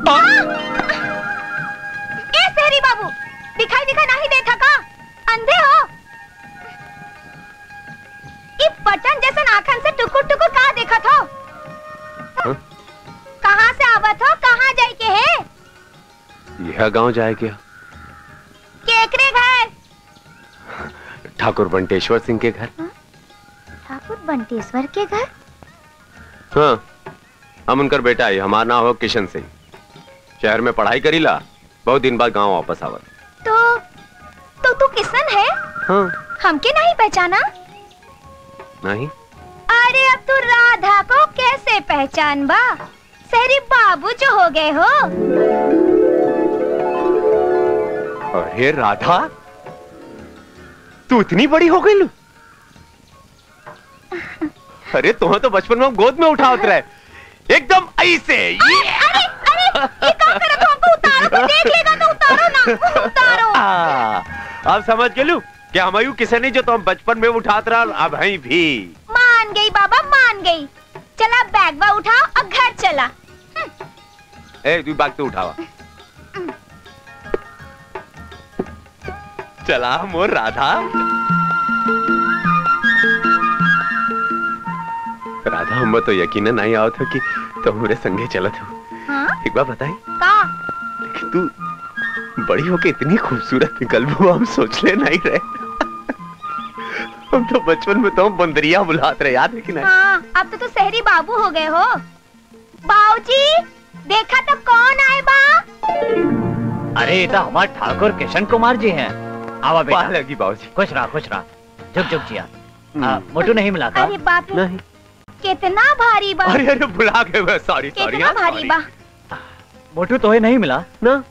ए शहरी बाबू, दिखाई नहीं देता का? अंधे हो? इस बटन जैसे आँखन से टुकुर टुकुर कहाँ देखा था? कहाँ से आवत हो? कहाँ जाए के है? यह गांव जाए क्या? केकरे घर? ठाकुर बंटेश्वर सिंह के घर। ठाकुर बंटेश्वर के घर? हाँ, हम उनकर बेटा है। हमारा नाम हो किशन सिंह। शहर में पढ़ाई करी ला, बहुत दिन बाद गांव वापस आवत। तो तू किशन है? हाँ। हमके नहीं पहचाना? नहीं। अरे अब तू राधा को कैसे पहचान बा? शहरी बाबू जो हो गए हो। अरे राधा, तू इतनी बड़ी हो गई? अरे तुम्हें तो बचपन में गोद में उठा उतरा है एकदम ऐसे। अरे ये क्या कर रहे हो? हमको उतारो तो देख लेगा तो उतारो ना, उतारो। अब समझ गलू क्या हमायूं किसे नहीं जो तुम बचपन में उठात रहा अब है भी। मान गई बाबा, मान गई। चला बैग बा उठाओ और घर चला। ए तू बैग तो उठावा। चला मोर राधा। राधा हम तो यकीनन नहीं आओ था कि तुम मेरे संगे चलत हो। हाँ? एक बार बताई का? तू बड़ी होके इतनी खूबसूरत निकलबू हम सोच ले नहीं रहे। हम तो बचपन में तो बंदरिया बुलाते रहे, याद है कि नहीं? हाँ, अब तो शहरी बाबू हो गए हो। बाबूजी देखा तो कौन आए बा? अरे ये तो हमारे ठाकुर किशन कुमार जी हैं। आवा बेटा। लगी बाबूजी। खुश रहा झुक झुक जिया। मोटू नहीं मिला था? अरे बाप रे, नहीं। कितना भारी बा। अरे भुला गए, सॉरी। कितना भारी बा। मोटू तोहे नहीं मिला ना?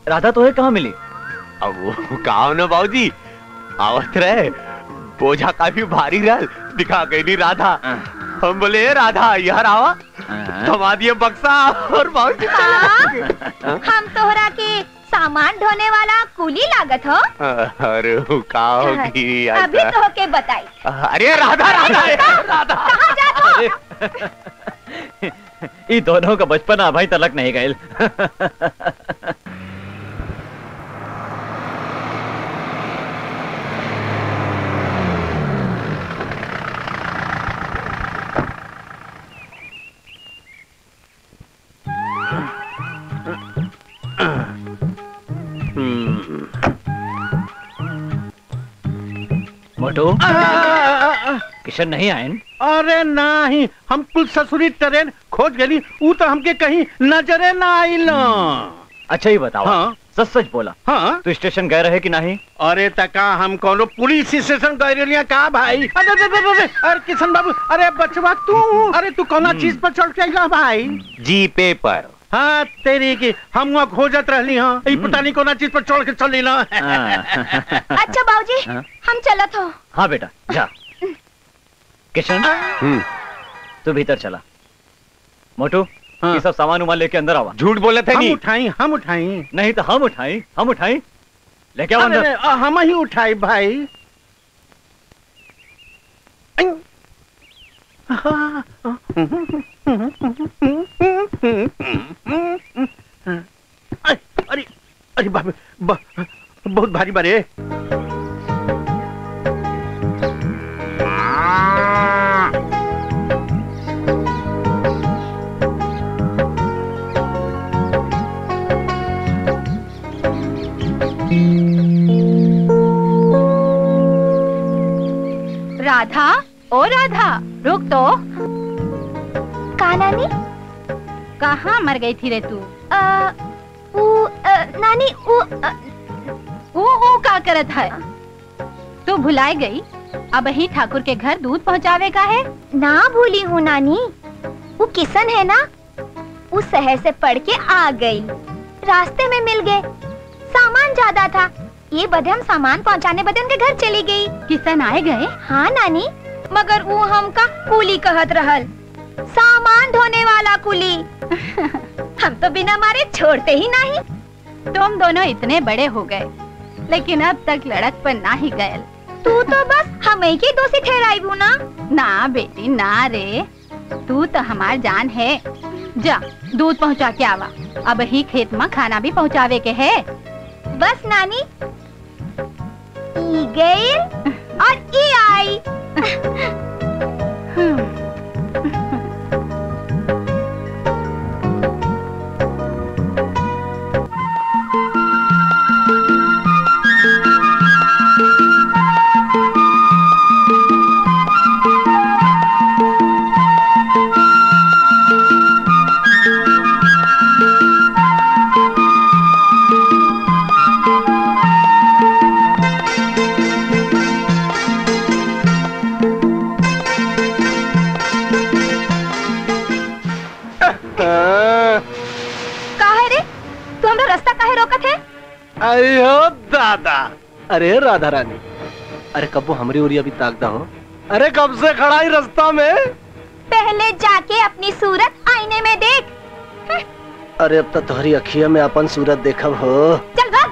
राधा तोहे कहाँ मिली? अब वो कहा ना बाबूजी, आवत रहे बोझा काफी भारी रहा, दिखा गई नहीं राधा। हम बोले राधा यार आवा, थमा दिए बक्सा और बाबूजी हम तोहरा के सामान ढोने वाला कूली लागत हो? अरे का होगी अभी तो के बताई। अरे राधा राधा राधा कहाँ जात हो? ये दोनों का बचपन अभी तलक नहीं गए। मोटू किशन नहीं आए? अरे नहीं, हम कुल ससुरी ट्रेन खोज गली, वो तो हमके कहीं नजरे ना आइल। अच्छा ही बताओ। हाँ? सच सच बोला। हाँ? तू स्टेशन गए रहे कि नहीं? अरे तका हम कोनो पुलिस स्टेशन गए रहिया का भाई? अरे किशन बाबू, अरे बचवा तू, अरे तू कौना चीज पर चढ़ के आइला भाई? जीपे पर। हाँ तेरी की हम वहाँ खोजत रहली। हाँ पता नहीं कौना चीज पर चढ़ के चली ना। अच्छा बाबूजी, हम चलत हो। हाँ बेटा जा। किशन तू भीतर चला। मोटू ये सब सामान उमान लेके अंदर आवा। झूठ बोले थे? हम उठाई नहीं तो हम उठाई लेके आओ अंदर। हम ही उठाई भाई। अरे अरे बाप, बहुत भारी बारे। राधा, ओ राधा रुक तो। कहा नानी? कहाँ मर गई थी रे तू? नानी वो का करत है? तू भुलाई गई? अब ही ठाकुर के घर दूध पहुँचावे का है? ना भूली हूँ नानी, वो किशन है ना, वो शहर से पढ़ के आ गई, रास्ते में मिल गए, सामान ज्यादा था, ये बदे हम सामान पहुँचाने बदे उनके घर चली गई। किशन आए गए? हाँ नानी, मगर वो हमका कूली कहत रहल, सामान ढोने वाला कूली। हम तो बिना मारे छोड़ते ही नहीं। तुम दोनों इतने बड़े हो गए लेकिन अब तक लड़क पर ना ही गए। तू तो बस हमें की दोषी ठहराई हूँ ना। ना बेटी ना रे, तू तो हमार जान है, जा दूध पहुँचा के आवा। अब ही खेत में खाना भी पहुँचावे के है। बस नानी, ई गई और ई आई। अयो दादा, अरे राधा रानी, अरे कब वो हमारी ओरी अभी ताकदा हो? अरे कब से खड़ा ही रास्ता में? पहले जाके अपनी सूरत आईने में देख। अरे अब तो तुम्हारी अखिया में अपन सूरत देखब हो। चल भाग।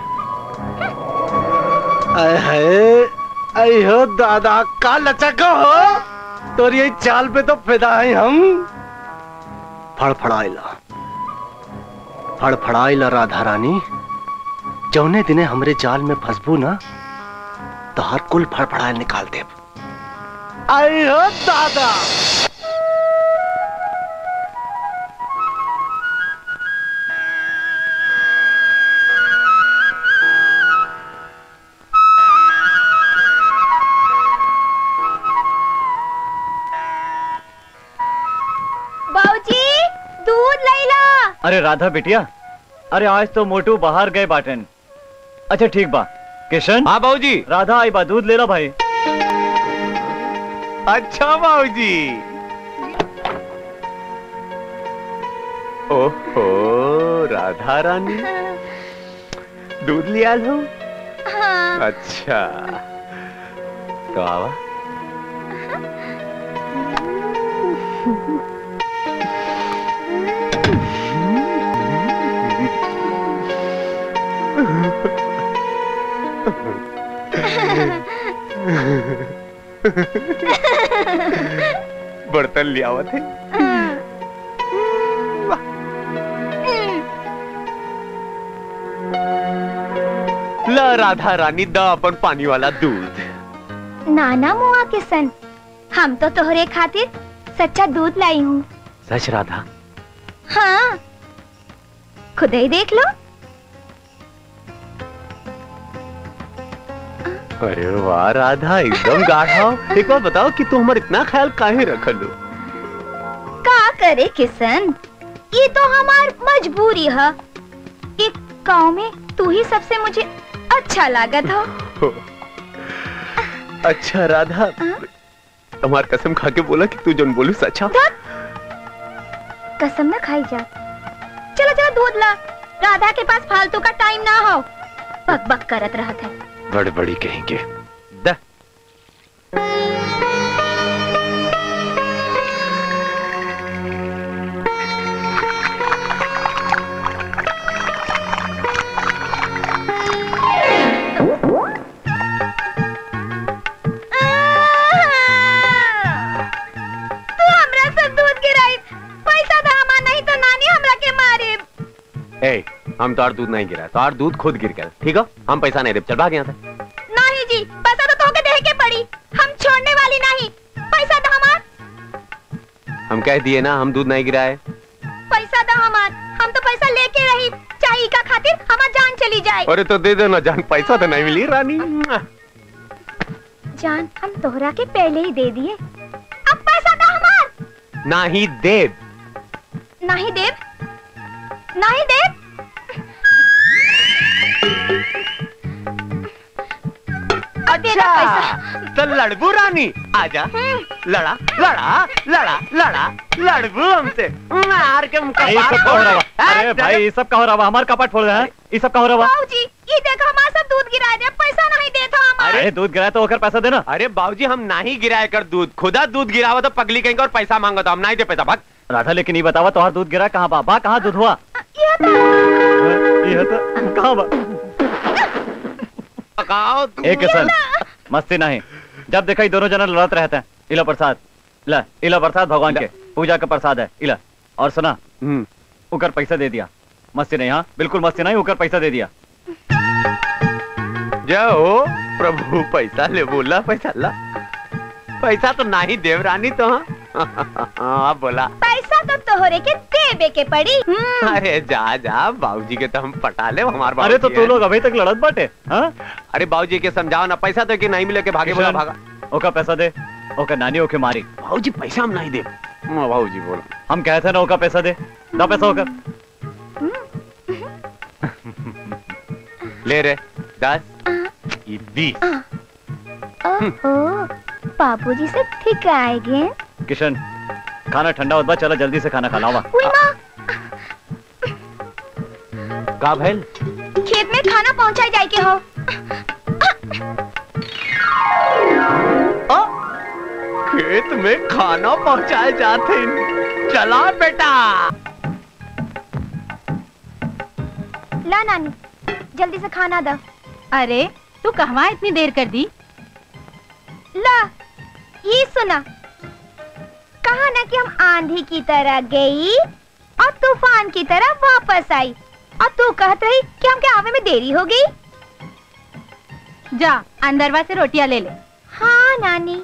अयो दादा, का लचक हो? तो ये चाल पे तो फिदा है हम। फड़फड़ाइला राधा रानी, जौने दिने हमरे जाल में फंसबू ना तो हर कुल फड़फड़ाए निकाल दे। अयो दादा, बाबूजी दूध ले ला। अरे राधा बिटिया, अरे आज तो मोटू बाहर गए बाटन। अच्छा ठीक बा। किशन। हाँ बाबूजी। राधा आई बा, दूध ले ला भाई। अच्छा बाबूजी। ओहो राधा रानी, दूध लिया लो। हाँ। अच्छा तो आवा। बर्तन लिया हुआ थे। ला राधा रानी, दा अपन पानी वाला दूध। नाना मुआ किसन, हम तो तोहरे खातिर सच्चा दूध लाई हूँ। सच राधा? हाँ, खुद ही देख लो। अरे वाह राधा, एकदम गाढ़ा। एक बार बताओ कि तू हमारा इतना ख्याल काहे रख लो? का करे किसन, ये तो हमार मजबूरी है। एक गांव में तू ही सबसे मुझे अच्छा लागत हो। अच्छा राधा, हमार कसम खा के बोला कि तू जो बोलू सच है। कसम ना खाई जा। चलो चलो दूध ला, राधा के पास फालतू का टाइम ना हो। बक बक करत रहत है। बड़ी कहेंगे। हम तो दूध नहीं गिरा, तो दूध खुद गिर गया। ठीक है, हम पैसा नहीं दे। चल भाग यहाँ से। नहीं जी, पैसा तो तोके दे के पड़ी। हम छोड़ने वाली नहीं। पैसा दो हमार। हम कह दिए ना, हम दूध नहीं गिराए। पैसा दो हमार। हम तो पैसा लेके रही, चाहिए का खातिर हमार जान चली जाए। अरे तो दे देना जान, पैसा तो नहीं मिली रानी। जान हम तोहरा के पहले ही दे दिए। अब पैसा दो हमार। नहीं देव, नहीं देव, नहीं देव। अच्छा तो लड़बू रानी, आजा। लड़ा लड़ा लड़ा लड़ा लड़बू हमसे। मार के मुंह। ये सब का हो रहा? अरे भाई ये सब का हो रहा? हमार कपाट फोड़ रहा है। ये सब का हो रहा? बाबूजी ये देखो, हमारा सब दूध गिरा दे, पैसा नहीं देता हमारा। अरे दूध गिराया तो होकर पैसा देना। अरे बाबूजी हम नहीं गिराया कर दूध, खुदा दूध गिरावा तो पगली कहेंगे और पैसा मांगो तो हम नहीं दे पैसा। भाग राधा, लेकिन ये बतावा तुम्हारा दूध गिरा कहाँ? बा कहाँ दूध हुआ? ये तो कहाँ बा? एक किसन, मस्ती नहीं। जब देखा ही दोनों जना लड़ते रहते हैं। इला प्रसाद, ला इला प्रसाद भगवान के पूजा का प्रसाद है। इला और सुना, उकर पैसा दे दिया। मस्ती नहीं, हाँ बिल्कुल मस्ती नहीं, उकर पैसा दे दिया। जाओ प्रभु, पैसा ले बोला, पैसा ला। पैसा तो नहीं देवरानी तो। हाँ बोला पैसा तो तोहरे के देबे के पड़ी। अरे जा जा, बाबूजी के तो हम पटा ले, हमारे। अरे तो तू लोग अभी तक लड़त बाटे। हाँ अरे बाबूजी के समझाओ ना, पैसा तो कि नहीं मिले के भागे बोला भागा। ओका पैसा दे, ओका नानी ओके मारी। बाबूजी पैसा हम नहीं दे। बाबूजी बोला हम कहते ना ओका पैसा दे, ना पैसा होकर ले रे 10 20। ओहो, बाबूजी से ठीक आएंगे। किशन खाना ठंडा होता, चला जल्दी से खाना खा लावा। का भैल? खेत में खाना पहुंचाई जाए के हो। खेत में खाना पहुंचाए जाते। चला बेटा। ला नानी, जल्दी से खाना दो। अरे तू कहवा इतनी देर कर दी? ला ये सुना, कहा ना कि हम आंधी की तरह गई और तूफान की तरह वापस आई, और तू कहत रही कि हमके आवे में देरी हो गई। जा अंदरवा से रोटियां ले ले। हाँ नानी।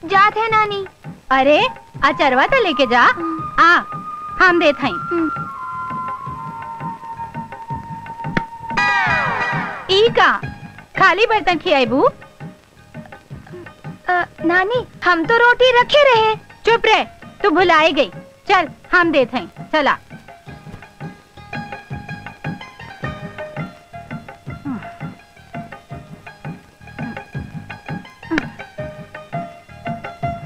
जात है नानी। अरे अचरवा तो लेके जा। आ हम देत हई। ई का खाली बर्तन खियाबू? नानी हम तो रोटी रखे रहे। चुप रह, तू भुलाई गई। चल हम देत हई, चला।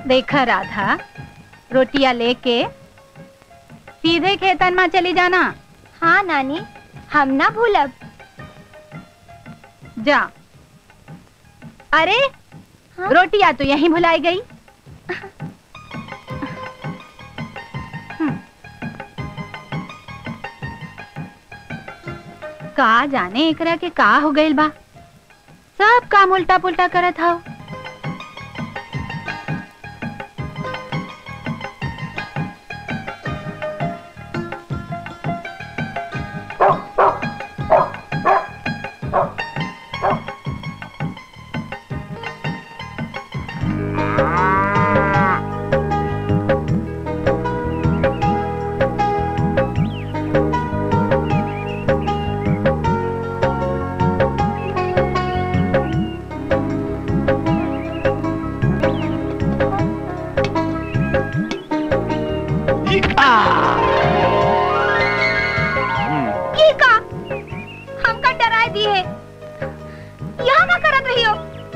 देखा राधा, रोटियां लेके सीधे खेतन में चली जाना। हाँ नानी, हम ना भूलब। जा। अरे हाँ? रोटियां तो यहीं भुलाई गई। का जाने एकरा के का हो गइल बा, सब काम उल्टा पुल्टा करत हाउ।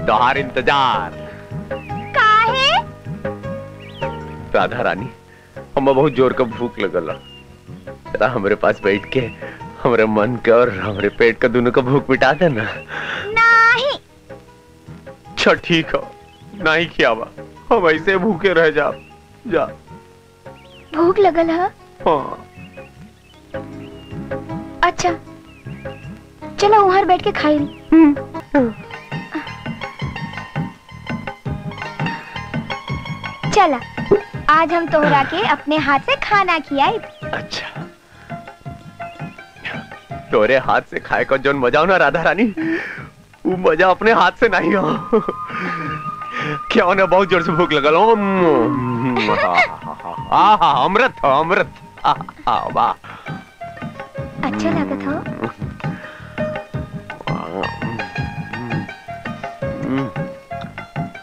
तोहार इंतजार। काहे? राधा रानी, हमें बहुत जोर का भूख लगल। जरा हमारे पास बैठ के हमारे मन के और हमारे पेट का दोनों का भूख मिटा देना। नहीं। अच्छा ठीक है, नहीं खियावा, हम ऐसे भूखे रह जा। जा। भूख लगल है? हाँ। अच्छा चलो वहां बैठ के खाई। चला, आज हम तोहरा के अपने हाथ से खाना खियाई। अच्छा, तोरे हाथ से खाए को जो मजा हो ना राधा रानी, वो मजा अपने हाथ से नहीं हो। क्या होना, बहुत जोर से भूख लगल। अमृत अमृत। वाह, अच्छा लागत हो।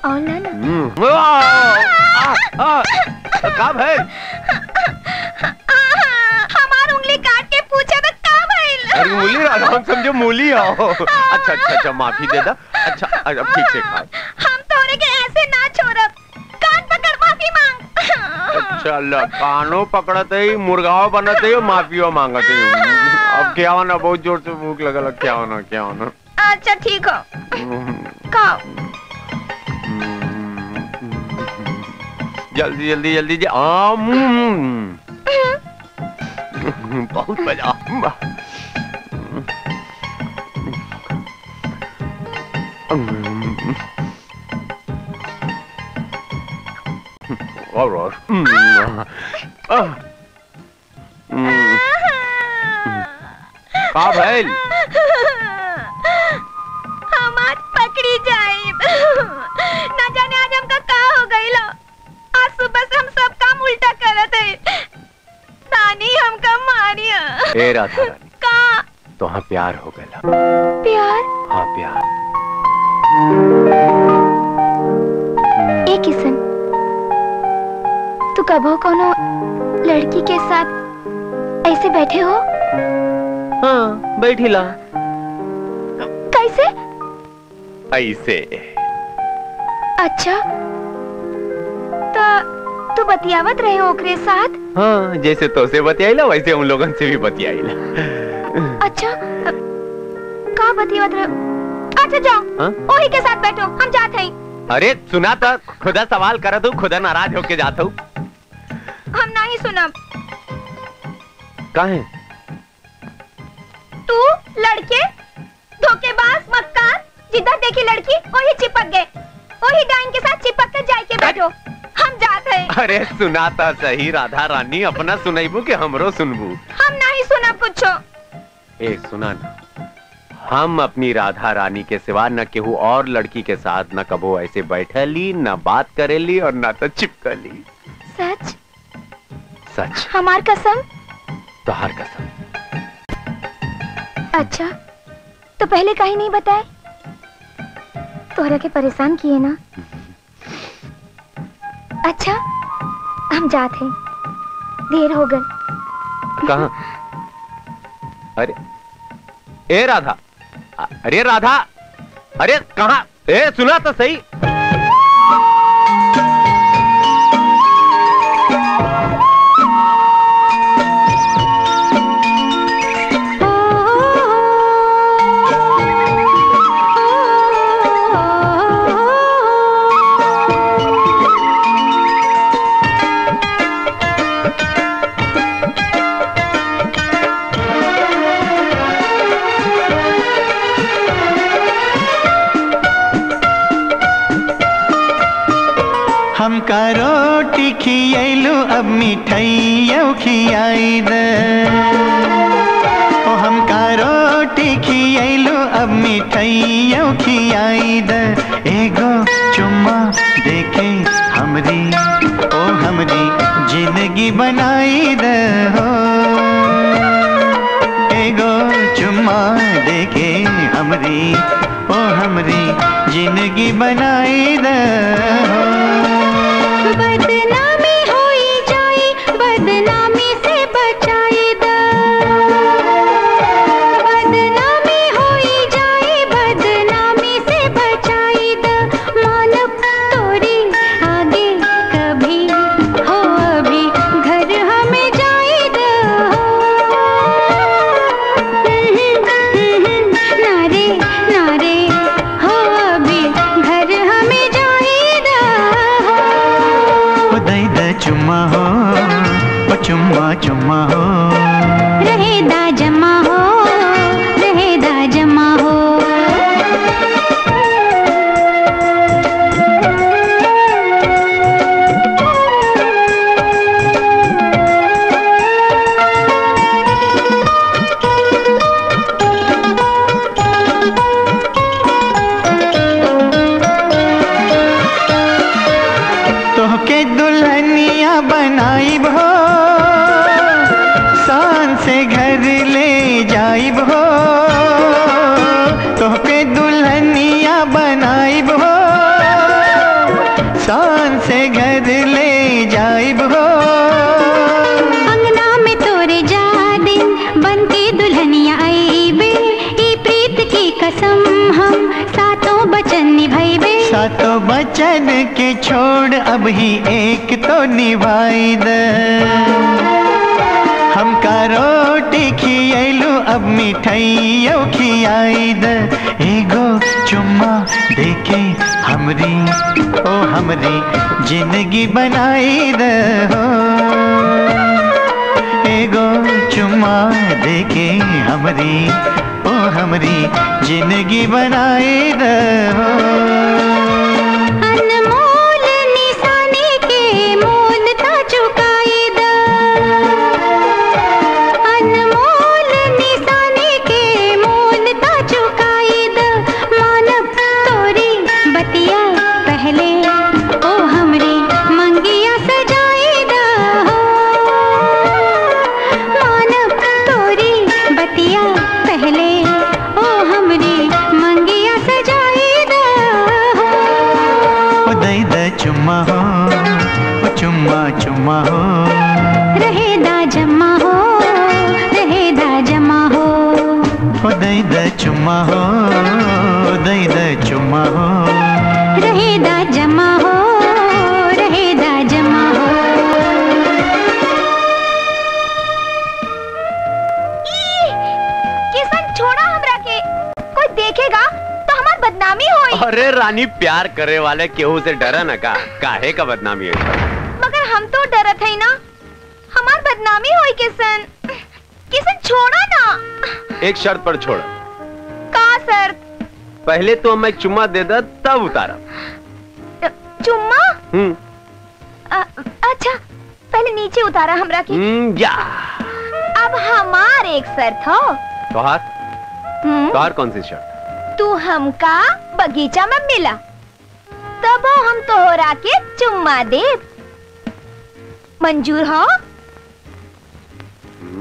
और ना कब है? हमार उंगली काट के पूछे तो कब है? अरे मूली, हम समझो मूली हो। अच्छा अच्छा अच्छा, माफी दे दा। अच्छा अब ठीक से खा। हम तोरे के ऐसे ना छोड़ब, कान पकड़ माफी मांग। अच्छा ला, कानों पकड़ते ही मुर्गाओ बनते ही माफियो मांगते ही। अब क्या होना, बहुत जोर से भूख लगल। क्या होना क्या होना? अच्छा ठीक हो, खाओ। जल्दी जल्दी जल्दी बहुत मजा। का भइल? हमार पकड़ी जाए। ना जाने आज हमका का हो गई लो। आज सुबह से हम सब काम उल्टा करत है। नानी हमका मारिया। ए राधा रानी का तो हाँ प्यार हो गया। प्यार? हाँ प्यार। ए किशन, तू कब हो कोनो लड़की के साथ ऐसे बैठे हो? हाँ बैठी ला। कैसे? ऐसे। अच्छा तू बतियावत रहे हो ओकरे साथ? हाँ जैसे तो से बतियाईला वैसे हम लोगन से भी बतियाईला। अच्छा का बतियावत रहे? अच्छा जाओ वही के साथ बैठो, हम जाते हैं। अरे सुना था, खुदा सवाल करत हूँ, खुदा नाराज होके जाता हूँ। हम नहीं सुनब। काहे? तू लड़के धोखेबाज मक्कार, जिधर देखी लड़की वही चिपक गए, वही डाइन के साथ चिपक के जाए के बैठो। हम जाते हैं। अरे सुना था सही राधा रानी, अपना सुनाइबू कि हमरो सुनबू? हम नहीं सुनब कुछो। ए सुना ना, हम अपनी राधा रानी के सिवा न केहू और लड़की के साथ न कबो ऐसे बैठली, न बात करेली और न तो चिपकली। सच? सच। हमार कसम? तोहार कसम। अच्छा तो पहले काहे नहीं बताए? तोहरा के परेशान किए ना। अच्छा हम जाते हैं, देर हो गई। कहाँ? अरे ए राधा, अरे राधा, अरे कहाँ? ए सुना तो सही। हमका रोटी खियलू अब मिठाइयों खियाई दे। ओ हमका रोटी खियलू अब मिठाइयों खियाई दे। एगो चुम्मा देके हमरी ओ हमरी जिंदगी बनाई दे हो। एगो चुम्मा देके हमरी ओ हमरी जिंदगी बनाई दे हो। बदनामी होई जाई, बदनामी से बचाई दे। बदनामी होई जाई, बदनामी से बचाई दे। मानव तोरी आगे कभी हो, अभी घर हमें जाई दे नारे नारे हो, अभी घर हमें जाई दे। चुम्मा हो, ओ चुम्मा चुम्मा हो, रहेदा जमा हो, रहेदा जमा हो। तोहके दुल्हनिया बनाइब हो, शान से घर ले जाइब हो। तोहके दुल्हनिया बनाइब हो, शान से घर ले जाइब हो। अंगना में तोरे जा दिन बन के दुल्हनिया आईबे। ई प्रीत की कसम हम सातों बचन निभाइबे। सातों बचन के छोड़ अब ही एक तो निभाई दे। हमका रोटी खियलू अब मिठाइयों खियाई दे। एगो चुम्मा देके हमरी ओ हमरी जिंदगी बनाई दहो। एगो चुम्मा देके हमरी ओ हमरी जिंदगी बनाई दहो। अनमोल निशानी के मोल ता चुकाई द, अनमोल निशानी के मोल ता चुकाई द। मानव तोरी बतिया पहले ओ हमरे मंगिया सजाई द हो। मानव तोरी बतिया पहले ओ हमरे मंगिया सजाई द हो। ओ दई द चुम्मा हो, ओ चुम्मा चुम्मा हो, रहे दा जमा हो, रहे दा जमा हो। ओ दई द चुम्मा हो, ओ दई द चुम्मा हो। रहे दा जमा हो, रहे दा जमा हो। किसन छोड़ा हमरा के, कोई देखेगा तो हमार बदनामी होई। अरे रानी, प्यार करे वाले केहू से डरा न का, काहे का बदनामी है? मगर हम तो डरत है ना, हमार बदनामी होई। किसन किसन छोड़ा ना। एक शर्त पर छोड़। का शर्त? पहले तो मैं चुम्मा दे दा तब उतारा। चुम्मा? हम्म। अच्छा, पहले नीचे उतारा हमरा के। या। अब हमार एक शर्त हो। तोहार? हम्म? तोहार कौन सी शर्त? तू हमका बगीचा में मिला, तब हम तोहरा के चुम्मा दे। मंजूर हो?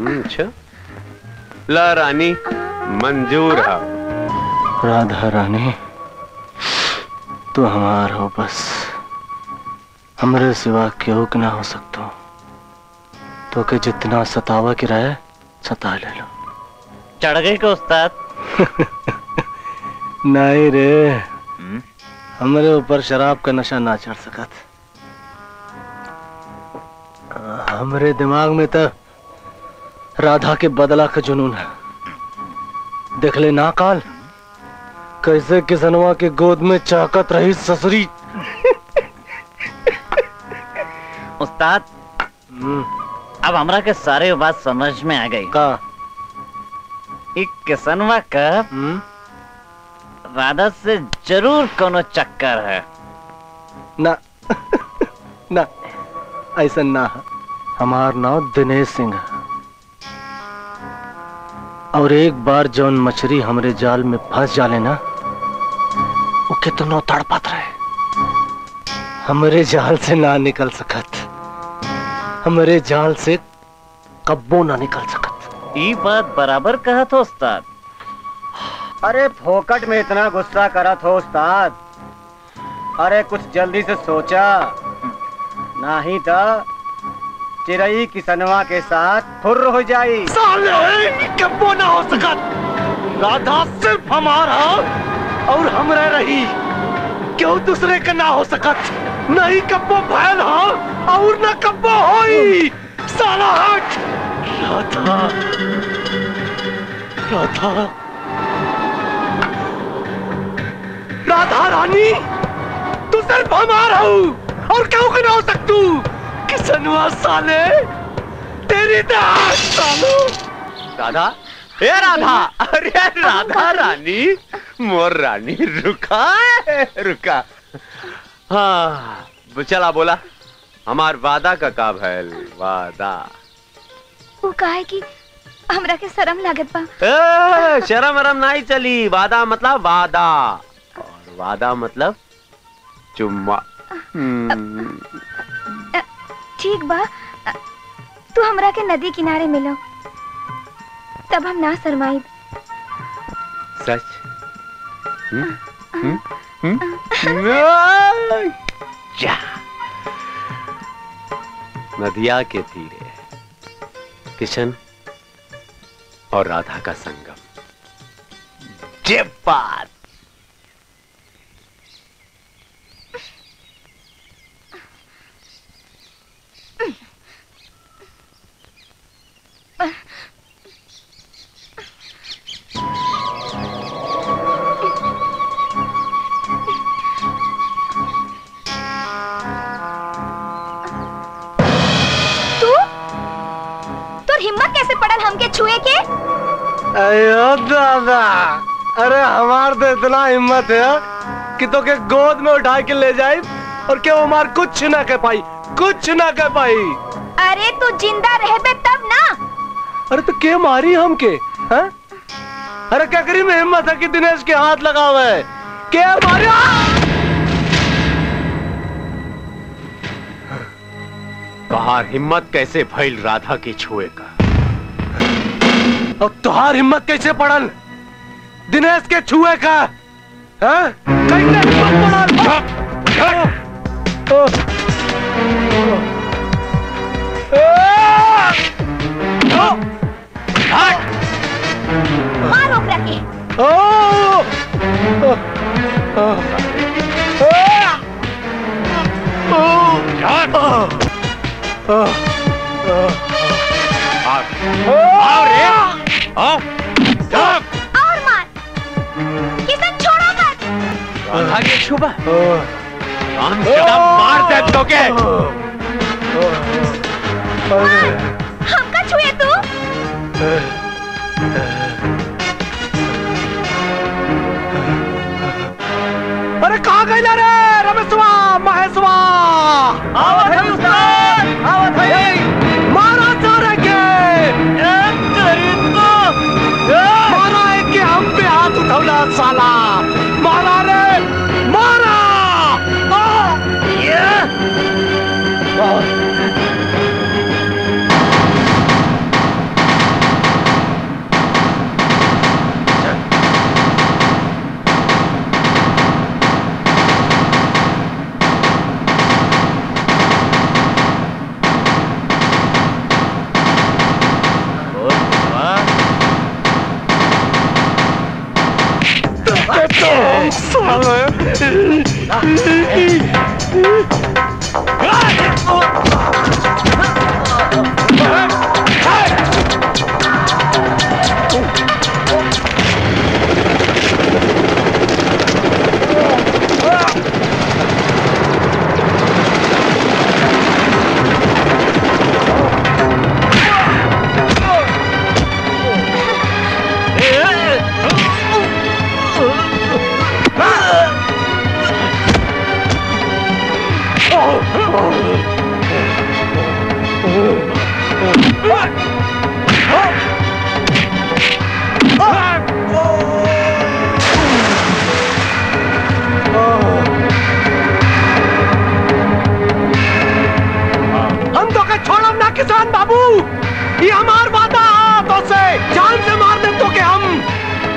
अच्छा। ला रानी, मंजूर है। राधा रानी, तू हमार हो बस, हमरे सिवा केहू के ना हो सकतो। तो के जितना सतावा के रहे सता ले लो। चढ़ गई को उस्ताद? नहीं रे, हमरे ऊपर शराब का नशा ना चढ़ सकत। हमरे दिमाग में तो राधा के बदला का जुनून है। देख ले ना काल, कैसे किसनवा के गोद में चाकत रही ससुरी। उस्ताद, अब हमरा के सारे बात समझ में आ गई। का एक किसनवा का राधा से जरूर कोनो चक्कर है। ना ना, ऐसा ना है। हमार नाम दिनेश सिंह है, और एक बार जौन मछली हमरे जाल में फंस जाले ना, वो कितनो तड़पत रहे। हमरे जाल से ना निकल सकत, हमरे जाल से कब्बो ना निकल सकत। ये बात बराबर कहा था उस्ताद। अरे फोकट में इतना गुस्सा करा था उस्ताद। अरे कुछ जल्दी से सोचा, नहीं तो चिरई किसनवा के साथ फुर्र हो जाई। साले कब्बो ना हो सकत। राधा सिर्फ हमारा और हमरे रही, क्यों दूसरे का ना हो सकत। नहीं कब्बो भैल हो और न कब्बो होई। साला हट। राधा राधा राधा रानी, तू सिर्फ हमारा हो और क्यों के ना हो सकतू। किसनवा साले, तेरी दाद सालो। राधा, ए राधा, अरे राधा रानी, मोर रानी, रुका रुका। हाँ, चला बोला, हमार वादा का भैल वादा। वो काहे कि हमरा के शर्म लागत बा। शर्म वरम नहीं चली। वादा मतलब वादा, और वादा मतलब चुम्मा। ठीक बा, तू हमरा के नदी किनारे मिलो, तब हम ना शर्माई। सच? जा। नदिया के तीरे किशन और राधा का संगम। जे बात। छुए के? अयो दादा, अरे हमार तो इतना हिम्मत है कि तो के गोद में उठा के ले जाए और क्यों हमार कुछ ना कह पाई, कुछ ना कह पाई। अरे तू जिंदा रहबे तब ना। अरे तो क्या मारी हम के? हाँ? अरे क्या करी में हिम्मत है कि दिनेश के हाथ लगा हुआ है? क्या मारी? कहार हिम्मत कैसे भइल राधा की छुए का? और तुहार हिम्मत कैसे पड़ल दिनेश के छुए का? हाँ? कैसे हिम्मत पड़ल? मार ओकरा के। और मार। किसन छोड़ो मत। राधा की छुआ मार दे तो के। हमका छुए तू? अरे कहाँ गई रे रमेशवा महेशवा? आवत है उस्ताद, आवत है। मारा सारे के मारा है कि हम पे हाथ उठौला साला। मारा रे मारा। हम तो के छोड़म ना किसान बाबू, ये हमार वादा तो से जान से मार दे तो के हम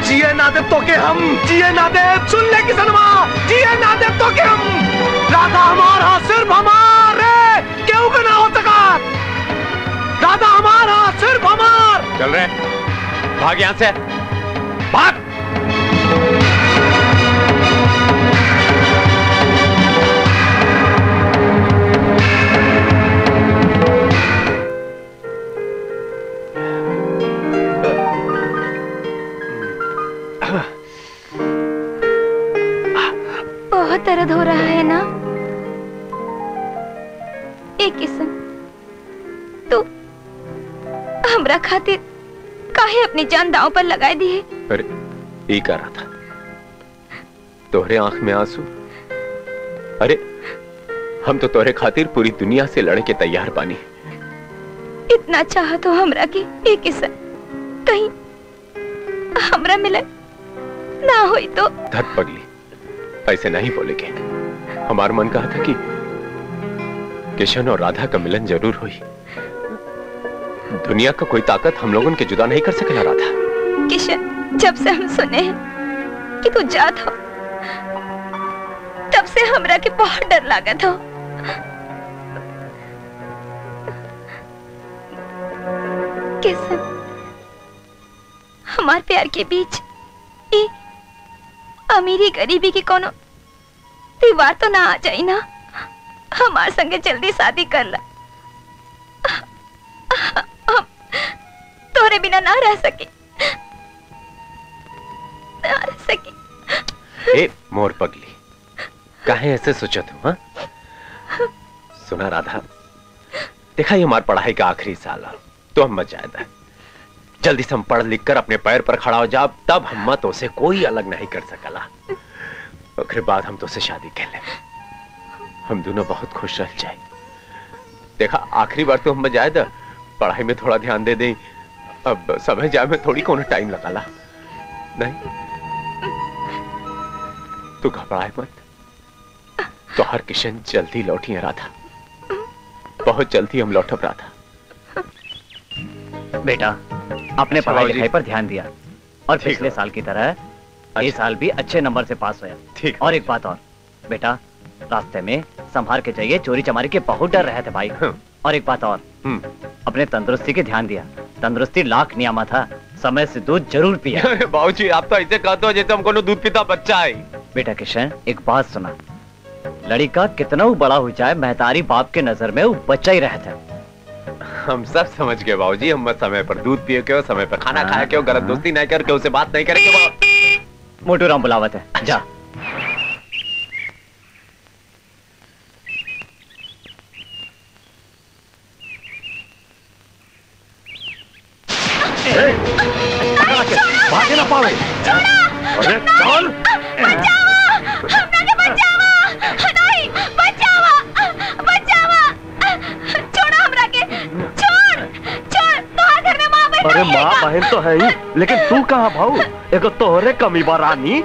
जिए ना दे तो के हम जिए ना दे। सुन ले किसनवा, जिए ना दे तो के हम। राधा हमारा सिर्फ हमारे क्यों का ना हो सका। राधा हमारा सिर्फ हमार। चल रहे भाग यहां से, भाग। बहुत दर्द हो रहा है ना? एक किस्म तू हमरा खातिर काहे अपनी जान दांव पर लगाए दी है? अरे ये कह रहा था तोहरे आंख में आंसू। अरे हम तो तोहरे खातिर पूरी दुनिया से लड़े के तैयार बानी। इतना चाह तो हमरा की एक किस्म कहीं हमरा मिले ना होई तो। धत पगली, ऐसे नहीं बोलेगे। हमारा मन कहा था कि किशन और राधा का मिलन जरूर हुई। दुनिया का कोई ताकत हम लोगों के जुदा नहीं कर सकेला राधा। किशन, जब से हम सुने हैं कि तू जात हो तब से हमरा के बहुत डर लागत हो। किशन, हमार प्यार के बीच ये अमीरी गरीबी की कोनो दीवार तो ना आ जाई ना? हमार संगे जल्दी शादी कर ला। हम तोरे बिना ना रह सके, ना रह सके। ए मोर पगली, काहे ऐसे सोचत हो? सुना राधा, देखा ये हमार पढ़ाई का आखिरी साल है तो हम मत जायदा। जल्दी से हम पढ़ लिख कर अपने पैर पर खड़ा हो जा, तब हम तो से कोई अलग नहीं कर सकला। आखिर बाद हम तो से शादी कर ले, हम दोनों बहुत खुश रह जाए। देखा आखिरी बार तो हम जाए तो पढ़ाई में थोड़ा ध्यान दे दें, अब समय जाए में थोड़ी कोनो टाइम लगाला। नहीं तू घबराए मत, तो हर किशन जल्दी लौटी है राधा, बहुत जल्दी हम लौटब राधा। बेटा अपने पढ़ाई लिखाई पर ध्यान दिया और पिछले साल की तरह इस साल भी अच्छे नंबर से पास होया। ठीक। और एक बात और बेटा, रास्ते में संभाल के जाइए, चोरी चमारी के बहुत डर रहे थे भाई। और एक बात और, अपने तंदुरुस्ती के ध्यान दिया, तंदुरुस्ती लाख नियामत था, समय से दूध जरूर पिया। बाबूजी आप तो ऐसे कहते हो जैसे हमको दूध पीता बच्चा है। बेटा किशन एक बात सुना, लड़का कितना बड़ा हो जाए, महतारी बाप के नजर में वो बच्चा ही रहता है। हम सब समझ गए बाबूजी, हम समय पर दूध पिए क्यों, समय पर खाना खाया क्यों, गलत दोस्ती नहीं करके उसे बात नहीं करेंगे। मोटू राम बुलावत है, जा। भागे ना पावे। अरे चल। अरे माँ बहन तो है ही, लेकिन तू कहाँ भाऊ? एक तोहरे कमी बा रानी।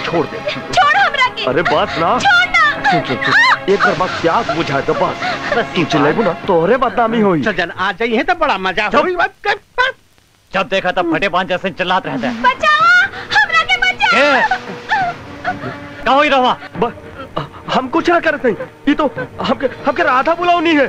छोड़ दे। अरे बस ना। एक बार बस प्यास बुझाए तो बस तू चले ना, तोहरे बदनामी हुई। सजन आ जाइए तो बड़ा मजा हुई। जब देखा तब फटे पान जैसे चिल्लात रहता है। कहो ही रहा। हम कुछ ना करते हैं, ये तो हमके राधा बुलाओ नहीं है।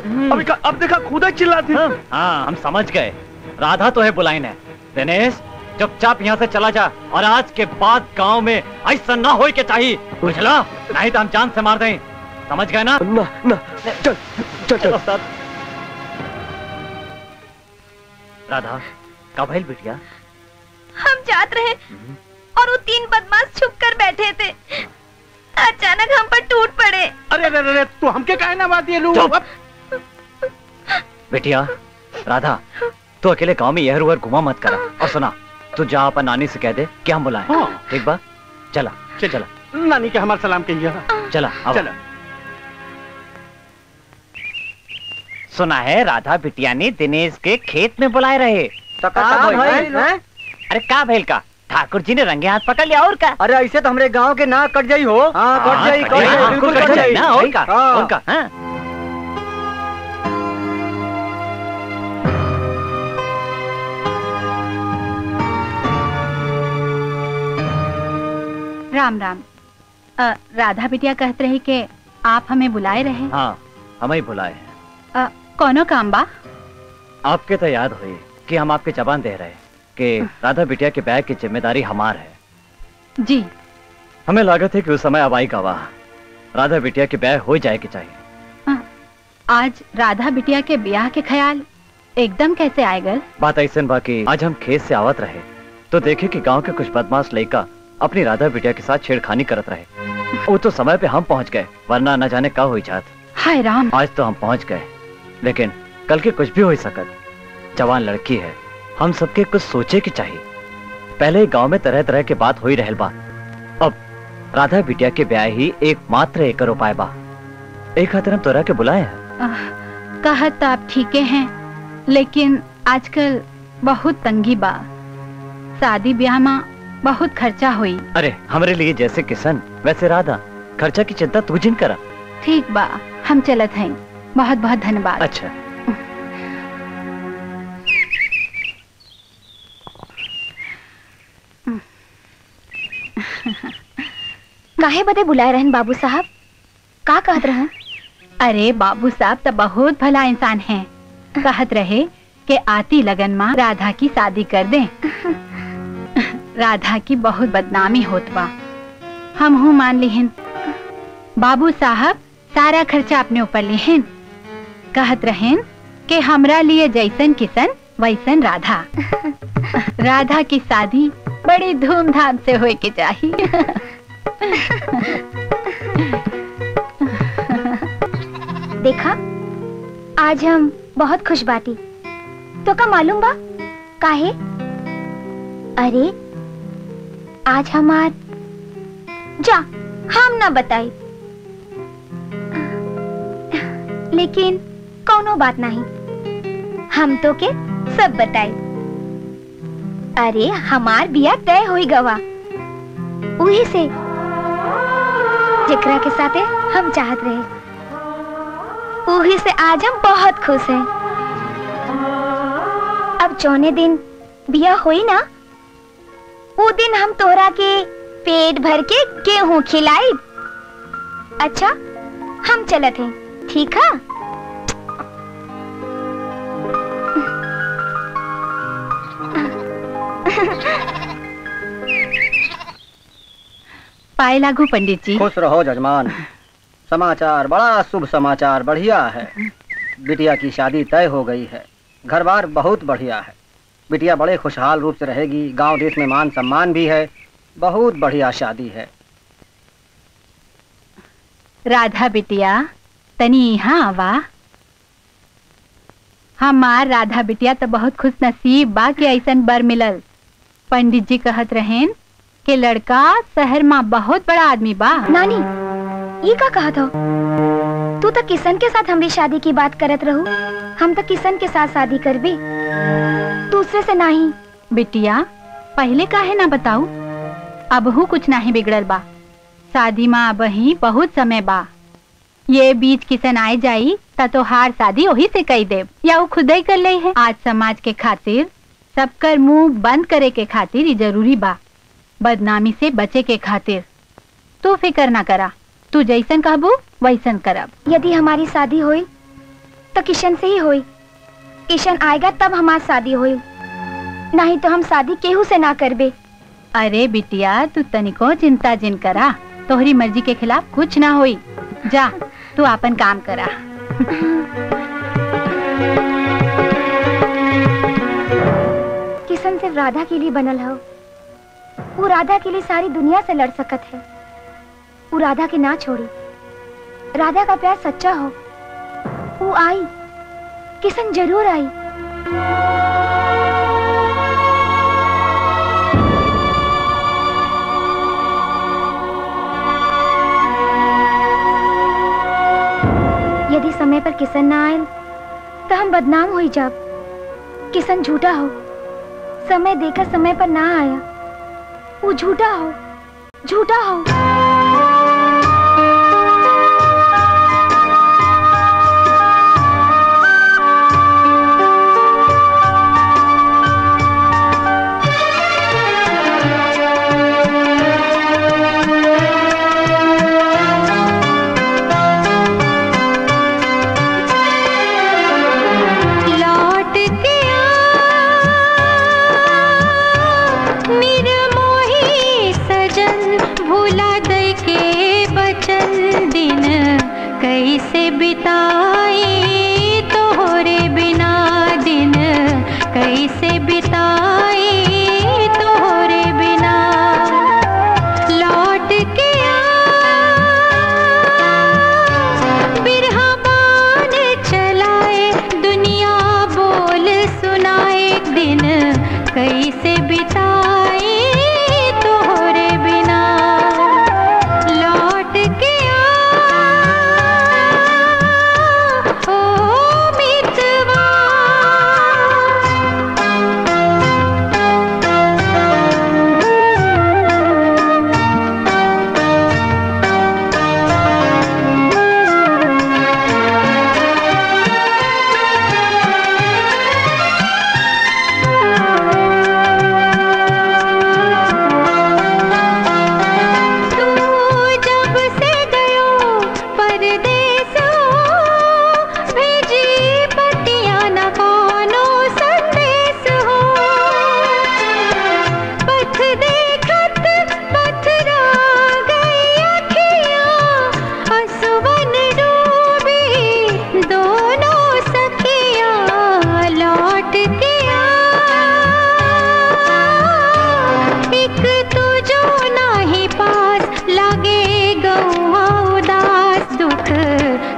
अब देखा खुद ही चिल्लाती। हाँ हम समझ गए, राधा तो है बुलाई ने। दिनेश चुपचाप यहाँ से चला जा, और आज के बाद गांव में ऐसा ना हो के चाहिए, बुझला? नहीं तो हम जान से मार दें, समझ गए ना? ना चल चल चल। राधा का भइल बिटिया? हम जात रहे और वो तीन बदमाश छुप कर बैठे थे, अचानक हम पर टूट पड़े। अरे अरे अरे तू हमके काहे ना बात ये लू? बेटिया राधा तू अकेले गांव में यहर उहर घुमा मत करा, और सुना तू जा अपन नानी से कह दे कि हम बुलाएं। हाँ। ठीक बा, चला चला नानी के हमारा सलाम कहिए। चला चला। सुना है राधा बिटिया ने दिनेश के खेत में बुलाए रहे। तो अरे का भेल का, ठाकुर जी ने रंगे हाथ पकड़ लिया। और का? अरे ऐसे तो हमरे गांव के ना कट जाई हो। हाँ कट जाई, बिल्कुल कट जाई ना। और का? और का? हाँ। राम राम। राधा बिटिया कहते रही कि आप हमें बुलाए रहे। हाँ हमें ही बुलाए हैं। कौनो काम बा? आपके तो याद हुई कि हम आपके जबान दे रहे कि राधा बिटिया के बैग की जिम्मेदारी हमार है। जी। हमें लागत है कि उस समय अब आई गवाह, राधा बिटिया के बैग हो जाए कि चाहिए। आज राधा बिटिया के ब्याह के ख्याल एकदम कैसे आए गल? बात ऐसे बाकी आज हम खेत से आवत रहे तो देखे कि गांव के कुछ बदमाश लड़का अपनी राधा बिटिया के साथ छेड़खानी करत रहे। वो तो समय पे हम पहुंच गए, वरना न जाने का हुई जात। हाय राम। आज तो हम पहुंच गए, लेकिन कल के कुछ भी हो सकत। जवान लड़की है, हम सबके कुछ सोचे की चाहिए। पहले गांव में तरह तरह के बात हो ही रहल बा, अब राधा बिटिया के ब्याह ही एकमात्र एक उपाय बा। एक खातिर हम तोरा के बुलाए हैं। कहत आप ठीक हैं, लेकिन आजकल बहुत तंगी बा, शादी ब्याह में बहुत खर्चा हुई। अरे हमारे लिए जैसे किशन वैसे राधा, खर्चा की चिंता तू जिन करा। ठीक बा, हम चलत हैं। बहुत बहुत धन्यवाद। अच्छा। काहे बदे बुलाए रहन बाबू साहब? का कहत रहन? अरे बाबू साहब तो बहुत भला इंसान हैं। कहत रहे कि आती लगन माँ राधा की शादी कर दें। राधा की बहुत बदनामी होत बा, हम हूँ मान लिहिन। बाबू साहब सारा खर्चा अपने ऊपर लिहिन। कहत रहेन कि हमरा लिए जैसन किशन वैसन राधा। राधा की शादी बड़ी धूमधाम से होए के चाहिए। देखा आज हम बहुत खुश बाटी। तो का मालूम बा काहे? अरे आज हमार जा हम ना बताई, लेकिन कौनो बात नहीं, हम तो के सब बताई। अरे हमार बिया तय हुई गवा, उही से जेकरा के साथे हम चाहत रहे, उही से आज हम बहुत खुश हैं। अब जौने दिन बिया हुई ना, वो दिन हम तोरा के पेट भर के गेहूं खिलाई। अच्छा हम चलत हैं, ठीक है? पाए लागू पंडित जी। खुश रहो जजमान। समाचार बड़ा शुभ समाचार बढ़िया है। बिटिया की शादी तय हो गई है, घर बार बहुत बढ़िया है। बिटिया बड़े खुशहाल रूप से रहेगी, गांव देश में मान सम्मान भी है, बहुत बढ़िया शादी है। राधा बिटिया तनी यहाँ आवा। हमार राधा बिटिया तो बहुत खुश नसीब बा कि ऐसन बर मिलल। पंडित जी कहत रहेन कि लड़का शहर में बहुत बड़ा आदमी बा। नानी ये का कहा था? तू तो किशन के साथ हमारी शादी की बात करत रहू। हम तो किशन के साथ शादी करबे, दूसरे से नहीं। बिटिया पहले काहे ना बताऊ? अबहू कुछ नहीं बिगड़ल बा, शादी में अबही बहुत समय बा। ये बीच किशन आए जाई ता तो हार शादी वही से कही देव, या वो खुद ही कर ले है। आज समाज के खातिर सबकर मुंह बंद करे के खातिर ये जरूरी बा, बदनामी से बचे के खातिर। तू फिकर ना करा, तू जैसन कहबू वैसन करब। यदि हमारी शादी हुई तो किशन से ही हुई। किशन आएगा तब हमारी शादी हुई, नहीं तो हम शादी केहू से ना करबे। अरे बिटिया तू तनिको चिंता जिन करा, तोहरी मर्जी के खिलाफ कुछ ना होई। जा तू अपन काम करा। किशन सिर्फ राधा के लिए बनल हो, वो राधा के लिए सारी दुनिया से लड़ सकत है। वो राधा के ना छोड़ी, राधा का प्यार सच्चा हो। वो आई, किशन जरूर आई। यदि समय पर किशन ना आए तो हम बदनाम हो जाब। किशन झूठा हो, समय देकर समय पर ना आया, वो झूठा हो, झूठा हो। कैसे बिताए तोहरे बिना दिन, कैसे बिताए तोहरे बिना। लौट के बिरहा बाण चलाए, दुनिया बोल सुनाए दिन, कैसे बिताए तोहरे बिना। लौट के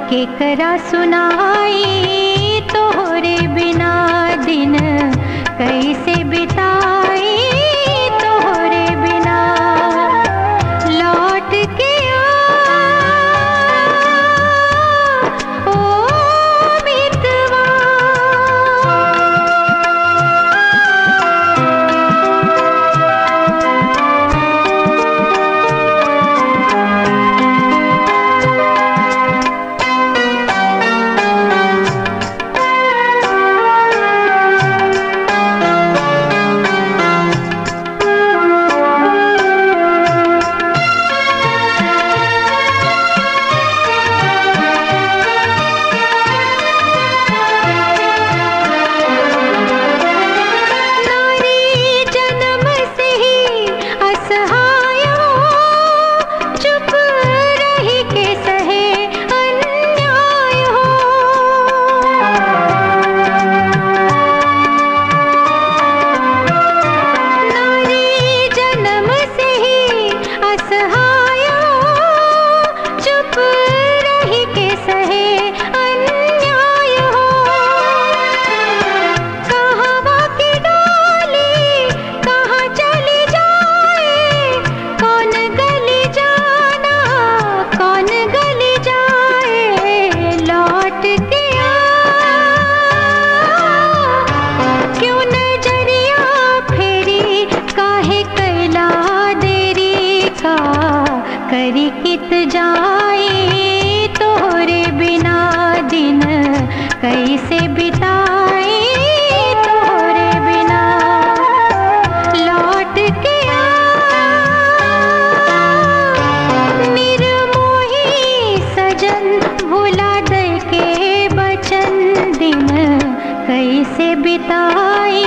केकरा सुनाई तोहरे बिना दिन, कैसे जाए तोरे बिना दिन कैसे बिताए तोरे बिना लौट के निर्मोही सजन भुला दे के बचन दिन कैसे बिताए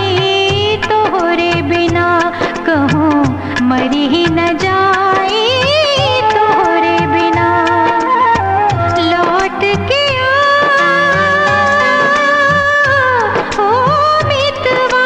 तोरे बिना कहूँ मरी ही न जाए तोरे बिना लौट के ओ मितवा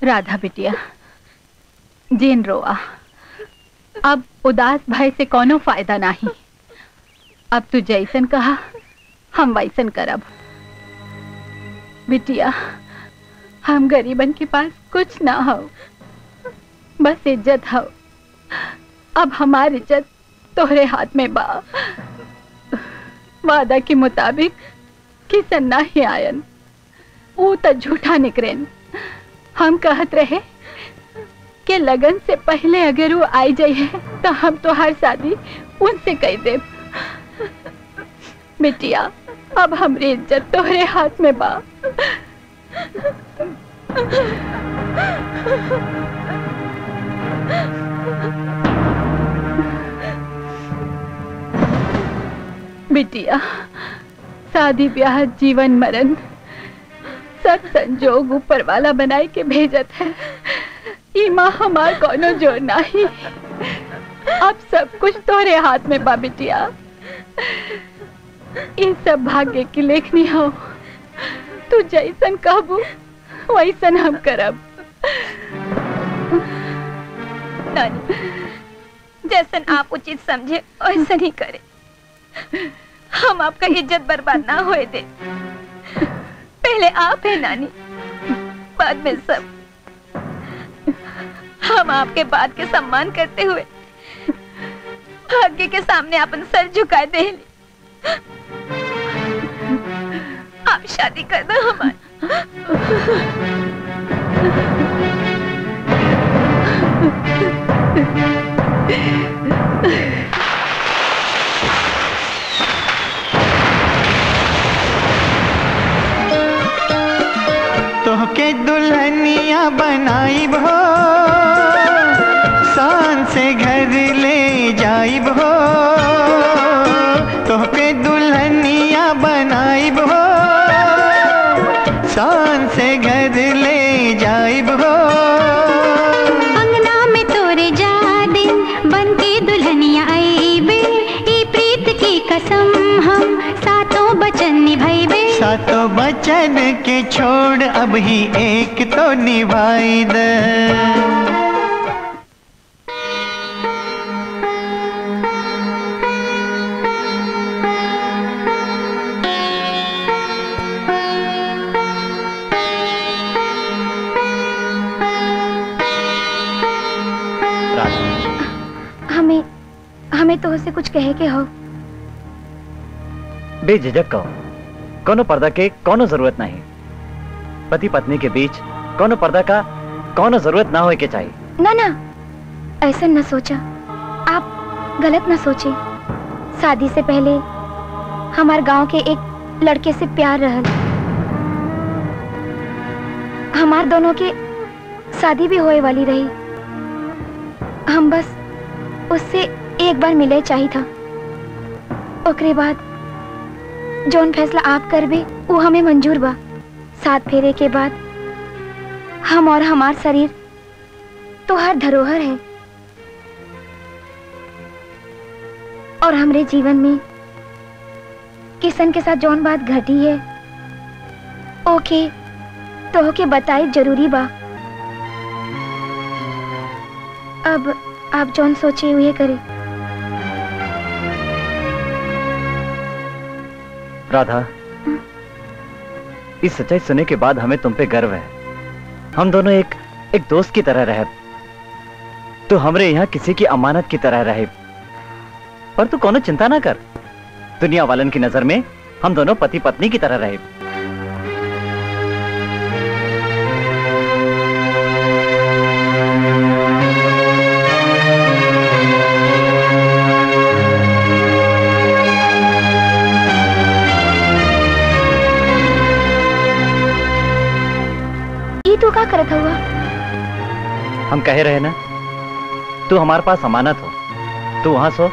राधा बिटिया जेन रोआ, अब उदास भय से कोनो फायदा नहीं। अब तू जैसन कहा हम वैसन करब। बिटिया हम गरीबन के पास कुछ ना हो, बस इज्जत हो। अब हमारी इज्जत तोहरे हाथ में बा। वादा के मुताबिक किसन ना ही आयन, वो तो झूठा निकरेन। हम कहत रहे कि लगन से पहले अगर वो आई जाए तो हम तो हर शादी उनसे कह दे। बिटिया अब हमारी इज्जत तोहरे हाथ में बा। बिटिया शादी ब्याह जीवन मरण सब संजोग ऊपर वाला बनाए के भेजत है। ईमा हमार कोनो जोर नहीं। अब सब कुछ तोरे हाथ में बा बिटिया। ये सब भाग्य की लेखनी हो। तू जैसन कहबू वैसन हम करब। नानी, जैसन आप उचित समझे वैसन ही करे। हम आपका इज्जत बर्बाद ना होए दे। पहले आप है नानी, बाद में सब। हम आपके बात के सम्मान करते हुए भाग्य के सामने अपन सर झुकाए दे। आप शादी कर दो हमारी। तोहके दुल्हनिया बनाइब हो, शान से घर ले जाइब हो। तोहके दुल्हनिया बनाइब हो, शान से घर ले जाइब हो। अंगना में तोरे जा दिन बन के दुल्हनिया आईबे, ई प्रीत की कसम हम सातों बचन निभाइबे। सातों बचन के छोड़ अब ही एक तो निभाई दे। हमें तो उससे कुछ कहे के हो। बेझिझक कहो, कोनो पर्दा के कोनो जरूरत नहीं। पति पत्नी के बीच कोनो पर्दा का कोनो जरूरत ना होए के चाहिए। ना ना, ऐसा न सोचा। आप गलत न सोचे। शादी से पहले हमारे गांव के एक लड़के से प्यार रहल। हमार दोनों के शादी भी होए वाली रही। हम बस उससे एक बार मिले चाहिए था। ओकरे बाद जोन फैसला आप करबे वो हमें मंजूर बा। 7 फेरे के बाद हम और हमार शरीर तो हर धरोहर है और हमरे जीवन में किसन के साथ जौन बात घटी है ओके तो के बताई जरूरी बा। अब आप जौन सोचे हुए करे। राधा, इस सच्चाई सुनने के बाद हमें तुम पे गर्व है। हम दोनों एक दोस्त की तरह रहे। तू हमरे यहाँ किसी की अमानत की तरह रहे। पर तू कोनो चिंता ना कर, दुनिया वालन की नजर में हम दोनों पति पत्नी की तरह रहे। ये तू क्या करत हुआ? हम कहे रहे ना, तू हमारे पास अमानत हो। तू वहां सो,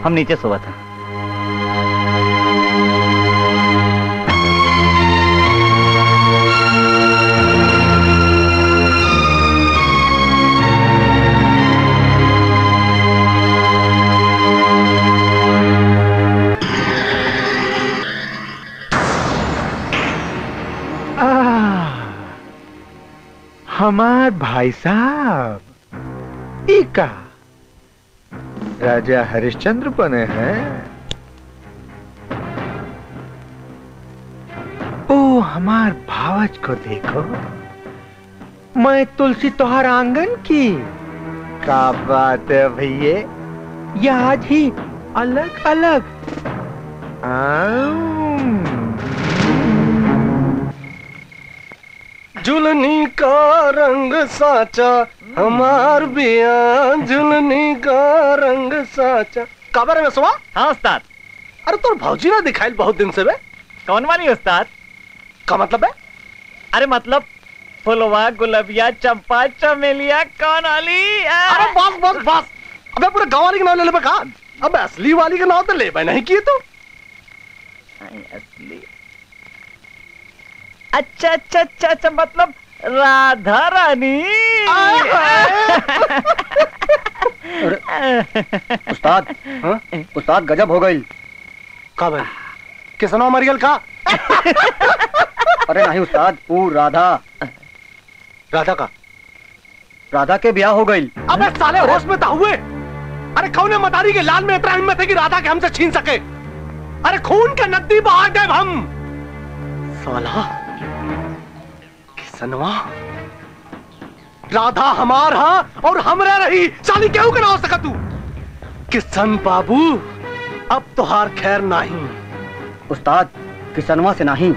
हम नीचे सोवा था। हमार भाई साहब इका राजा हरिश्चंद्र बने हैं। ओ हमार भावज को देखो, मैं तुलसी तोहार आंगन की। का बात है भैये, ये आज ही अलग अलग। जुलनी का रंग साचा हमार बिया, जुलनी का रंग साचा। काबर है सुबह? हाँ उस्ताद। अरे तो भौजी ना दिखाई बहुत दिन से बे। कौन वाली उस्ताद? का मतलब है? अरे मतलब फुलवा गुलाबिया चंपा चमेलिया कौन वाली? अरे बस बस बस, अबे पूरे गाँव वाली के नाम ले ले का? अबे असली वाली के नाम तो ले भाई नहीं किए तो। असली? अच्छा अच्छा अच्छा अच्छा, मतलब राधा रानी। उस्ताद, हाँ? उस्ताद गजब हो गई। का भाई किसना मर गया का? अरे नहीं उस्ताद, वो राधा। राधा का? राधा के ब्याह हो गई। अबे साले होश में तो हुए। अरे कौन मदारी के लाल में इतना हिम्मत है कि राधा के हमसे छीन सके? अरे खून का नदी बहा दे हम। साला किसनवा, राधा हमार हा और हमरे रही, साली क्यों करा हो सका तू? किसन बाबू अब तोहार खैर नहीं। उस्ताद किसनवा से नहीं,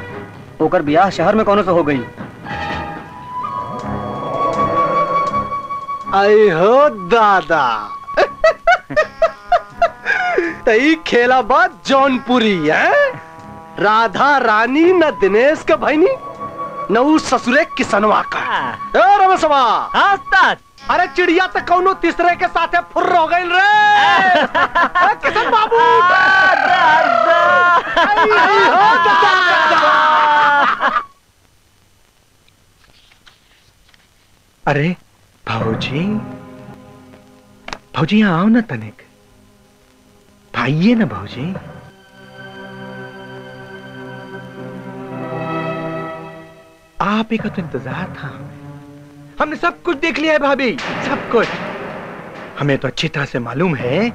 होकर ब्याह शहर में कौन से हो गई। आई हो दादा। तई खेला बात जौनपुरी है। राधा रानी न दिनेश का भाईनी न उस ससुरे किसनवा का। रमसवा। हाँ उस्ताद। अरे चिड़िया तक कौनो तीसरे के साथ फुर्र हो गई रे। किसन बाबू। अरे भाऊजी, भाऊजी यहाँ आओ ना तनिक। भाइये ना भाऊजी। आप ही का तो इंतजार था। हमने सब कुछ देख लिया है भाभी, सब कुछ। हमें तो अच्छी तरह से मालूम है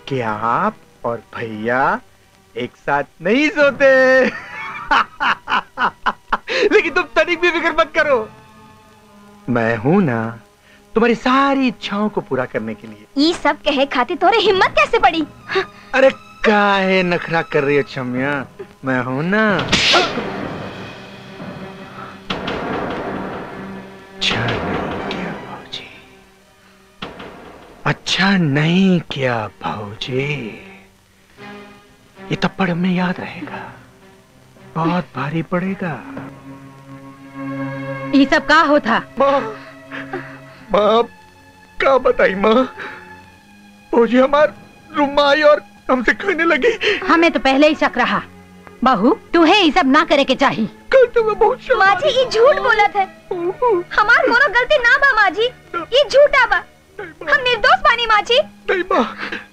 कि आप और भैया एक साथ नहीं सोते। लेकिन तुम तनिक भी फिक्र मत करो, मैं हूं ना तुम्हारी सारी इच्छाओं को पूरा करने के लिए। ये सब कहे खाती तोरे हिम्मत कैसे पड़ी? अरे काहे नखरा कर रही हो छमिया, मैं हूं ना। अच्छा नहीं किया भाऊजी, ये थप्पड़ में याद रहेगा, बहुत भारी पड़ेगा। ये सब का होता? माँ, माँ क्या बताई माँ, भाऊजी हमार रूम में आई और हमसे कहने लगी। हमें तो पहले ही शक रहा। बहू तुम्हें ये सब ना करे के चाहिए। माँ जी ये झूठ बोला था, हमार कोनो गलती ना बा माँ जी, ये झूठा बा, हम निर्दोष बानी माँ जी। नहीं माँ,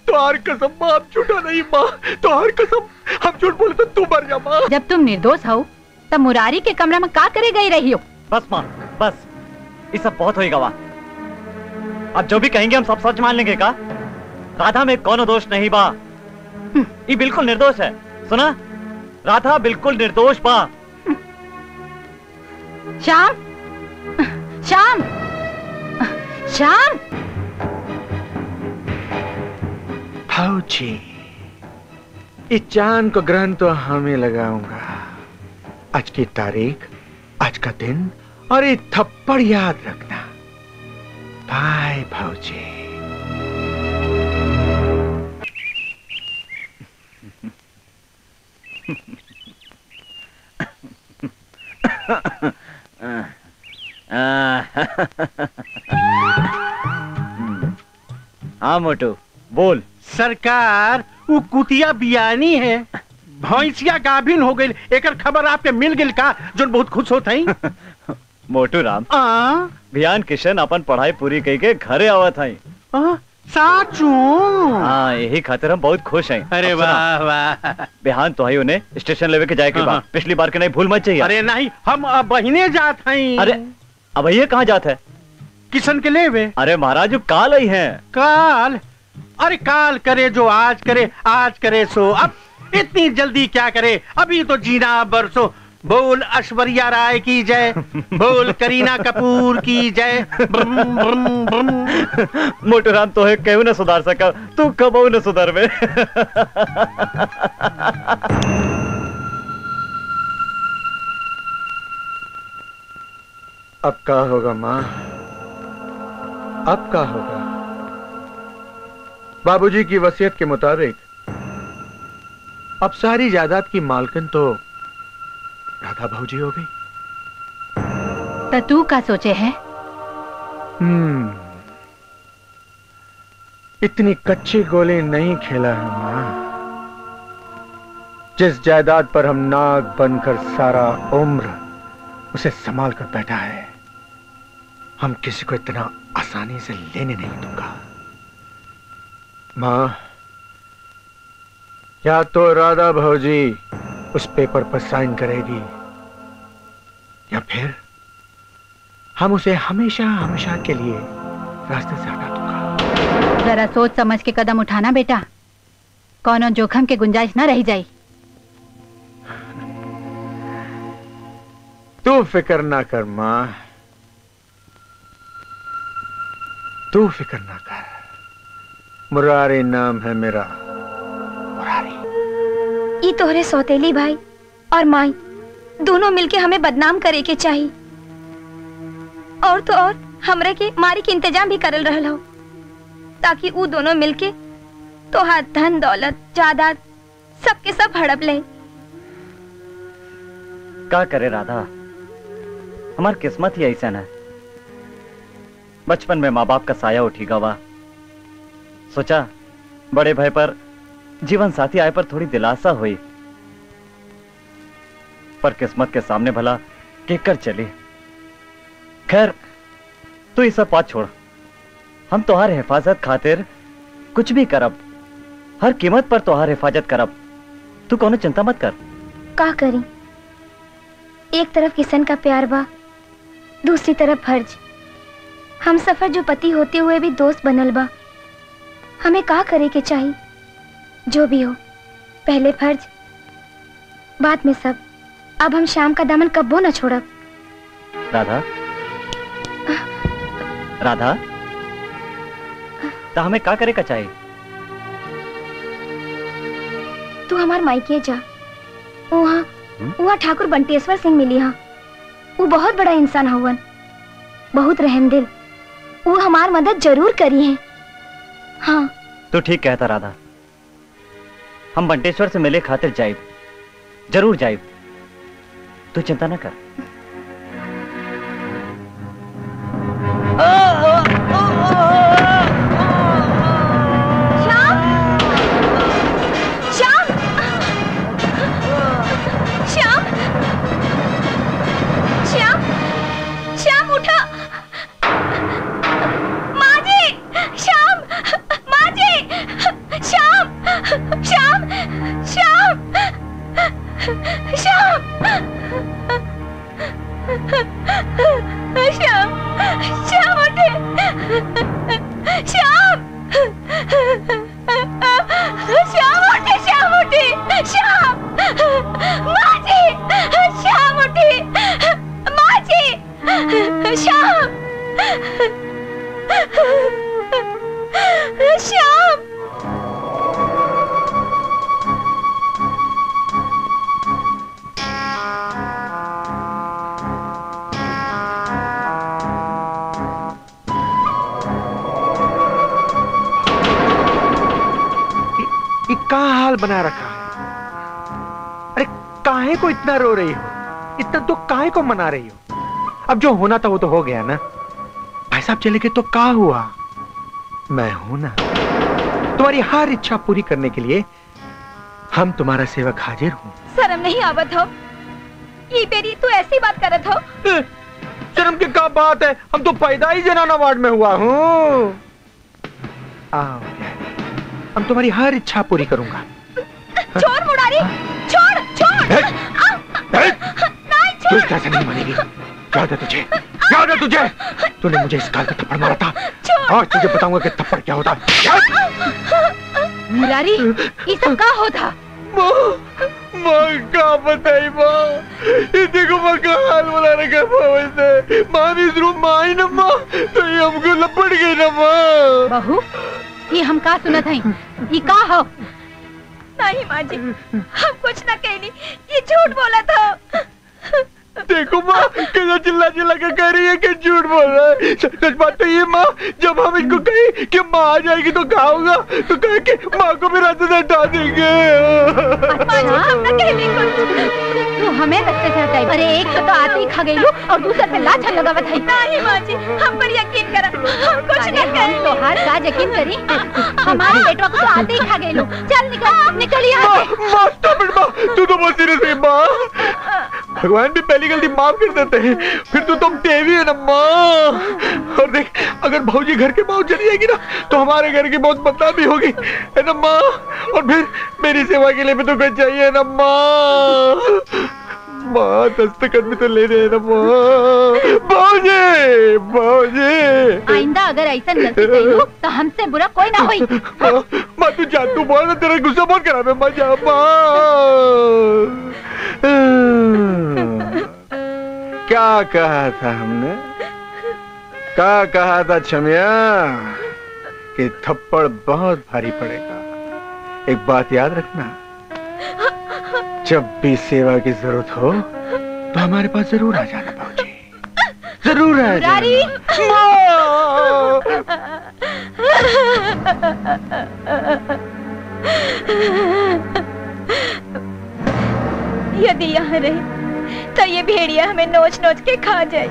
तुम्हार कसम माँ, हम झूठा नहीं माँ, तुम्हार कसम, हम झूठ बोले तो तू मर जा माँ। जब तुम निर्दोष हो तब मुरारी के कमरा में का करे गई रही हो? बस माँ बस, ये सब बहुत होएगा वाह। अब जो भी कहेंगे हम सब सच मान लेंगे का? राधा में कोनो दोष नहीं बा, ये बिल्कुल निर्दोष है। सुना, राधा बिल्कुल निर्दोष बा। श्याम, श्याम, श्याम, भाऊजी, इस चांद को ग्रहण तो हमें लगाऊंगा। आज की तारीख, आज का दिन और ये थप्पड़ याद रखना। बाय भाऊजी। हाँ मोटू बोल। सरकार वो कुतिया बियानी है, भैंसिया गाभिन हो गई, एकर खबर आपके मिल गई का जो बहुत खुश होता है। मोटू राम बियान किशन अपन पढ़ाई पूरी करके घरे आवत है। साचू? हाँ यही खातिर हम बहुत खुश हैं। अरे वाह वाह। बिहान तो उन्हें स्टेशन लेवे के जाए के बाद पिछली बार के नहीं भूल मत चाहिए। अरे नहीं, हम बहिने जात हैं। अरे अब ये कहाँ जात है? किशन के लेवे। अरे महाराज काल आई है। काल? अरे काल करे जो आज करे, आज करे सो अब इतनी जल्दी क्या करे, अभी तो जीना बरसो। बोल ऐश्वर्या राय की जय, बोल करीना कपूर की जय। मोटू राम तो है क्यों न सुधार सका, तू कब न सुधर में। अब क्या होगा माँ, अब क्या होगा? बाबूजी की वसीयत के मुताबिक अब सारी जायदाद की मालकिन तो राधा भाऊजी हो गई। तो तू क्या सोचे है? इतनी कच्ची गोली नहीं खेला है माँ। जिस जायदाद पर हम नाग बनकर सारा उम्र उसे संभाल कर बैठा है, हम किसी को इतना आसानी से लेने नहीं दूंगा। माँ, या तो राधा भाऊजी उस पेपर पर साइन करेगी या फिर हम उसे हमेशा हमेशा के लिए रास्ते से हटा दूंगा। जरा सोच समझ के कदम उठाना बेटा, कौनो जोखम के गुंजाइश ना रही जाए। तू फिक्र ना कर माँ, तू फिक्र ना कर। मुरारी नाम है मेरा, मुरारी। ये तोहरे सौतेली भाई और माई दोनों मिलके हमें बदनाम करे के चाहिए, और तो और हमरे के मारी के इंतजाम भी करल रहल हो, ताकि वो दोनों मिलके तो हाथ धन दौलत जायदाद सबके सब हड़प ले। क्या करे राधा, हमार किस्मत ही ऐसा है। बचपन में माँ बाप का साया उठी गवा, सोचा बड़े भाई पर जीवन साथी आए पर थोड़ी दिलासा हुई, पर किस्मत के सामने भला केकर चली। खैर तू ये सब बात छोड़, हम तुम्हारे हिफाजत खातिर कुछ भी करब, हर कीमत पर तुम्हारी हिफाजत करब। तू कोनो चिंता मत कर। का करी, एक तरफ किशन का प्यार बा, दूसरी तरफ फर्ज। हम सफर जो पति होते हुए भी दोस्त बनल बा। हमें का करे के चाहिए? जो भी हो, पहले फर्ज बाद में सब। अब हम शाम का दामन कब्बो न छोड़ब। राधा, राधा, तो हमें का करे का चाहिए? तू हमार मायके जा, वहाँ ठाकुर बंटेश्वर सिंह मिली। हाँ, वो बहुत बड़ा इंसान हवन, बहुत रहमदिल। वो हमार मदद जरूर करी है। हाँ तू ठीक कहता राधा, हम बंटेश्वर से मिले खातिर जाइब, जरूर जाइब। तू चिंता न कर। श्याम, श्याम, श्याम, श्याम, श्याम उठा। माँ जी, श्याम, माँ जी, श्याम, श्याम, श्याम, श्याम। कहाँ हाल बना रखा है? अरे काहे को इतना रो रही हो? इतना तो काहे को मना रही हो? अब जो होना था वो तो हो गया ना। भाई साहब चले गए तो क्या हुआ? मैं हूं ना। तुम्हारी हर इच्छा पूरी करने के लिए हम तुम्हारा सेवक हाजिर हूँ। शर्म नहीं आवत हो? ये बेरी तू ऐसी बात करत हो? शर्म की क्या बात है? हम तो पैदा ही जनाना वार्ड में हुआ हूँ। आओ हम तुम्हारी हर इच्छा पूरी करूंगा। छोड़ मुरारी, छोड़ छोड़। नहीं तू इस तरह से नहीं मानेगी। याद है तुझे? याद है तुझे? तूने मुझे इस गाल का थप्पड़ मारा था। आज तुझे बताऊंगा कि थप्पड़ क्या होता है। मुरारी ये सब का होता? माँ क्या बताई माँ? ये देखो माँ का हाल बना रखा है। माँ भी इस रूम में आई ना माँ तो ये हमको लपट गई ना माँ। बहू ये हम का सुनत हई? ये का हो? नहीं माँ जी, हम कुछ ना कहनी, ये झूठ बोला था। देखो माँ कैसा चिल्ला चिल्ला के कह रही है कि झूठ बोल रहा है। सच बात तो ये माँ, जब हम इनको कही कि माँ आ जाएगी तो क्या होगा, तो कहे कि माँ को भी रास्ते से हटा देंगे। तू हमें रास्ते से हटाई? अरे एक तो आते ही खा गई और दूसरे पे लाछन लगावत है। नहीं माँ जी, हम पर यकीन करा, हम कुछ ना करें। तो हर का यकीन करी? हमारे बेटवा को तो आते ही खा गई। चल निकल निकल यहाँ से। माँ स्टॉप इट माँ, तू तो बहुत सीरियस है माँ। भगवान भी पहली गलती माफ कर देते हैं, फिर तो तुम देवी है ना माँ। और देख अगर भौजी घर के बाहर चली जाएगी ना तो हमारे घर की बहुत बदनामी होगी है ना माँ। और फिर मेरी सेवा के लिए भी तो कुछ चाहिए ना माँ। माँ दस्तखत भी तो ले रहे हैं ना माँ। भौजी भौजी आइंदा अगर ऐसा गलती करी तो हमसे बुरा कोई ना होई। माँ तू जा, तू बोल, तेरा गुस्सा बहुत खराब है माँ। जा माँ। क्या कहा था हमने? क्या कहा था छमिया कि थप्पड़ बहुत भारी पड़ेगा। एक बात याद रखना, जब भी सेवा की जरूरत हो तो हमारे पास जरूर आ जाना भाजी, जरूर आ जाना। यदि यहाँ रहे तो ये भेड़िया हमें नोच नोच के खा जाए।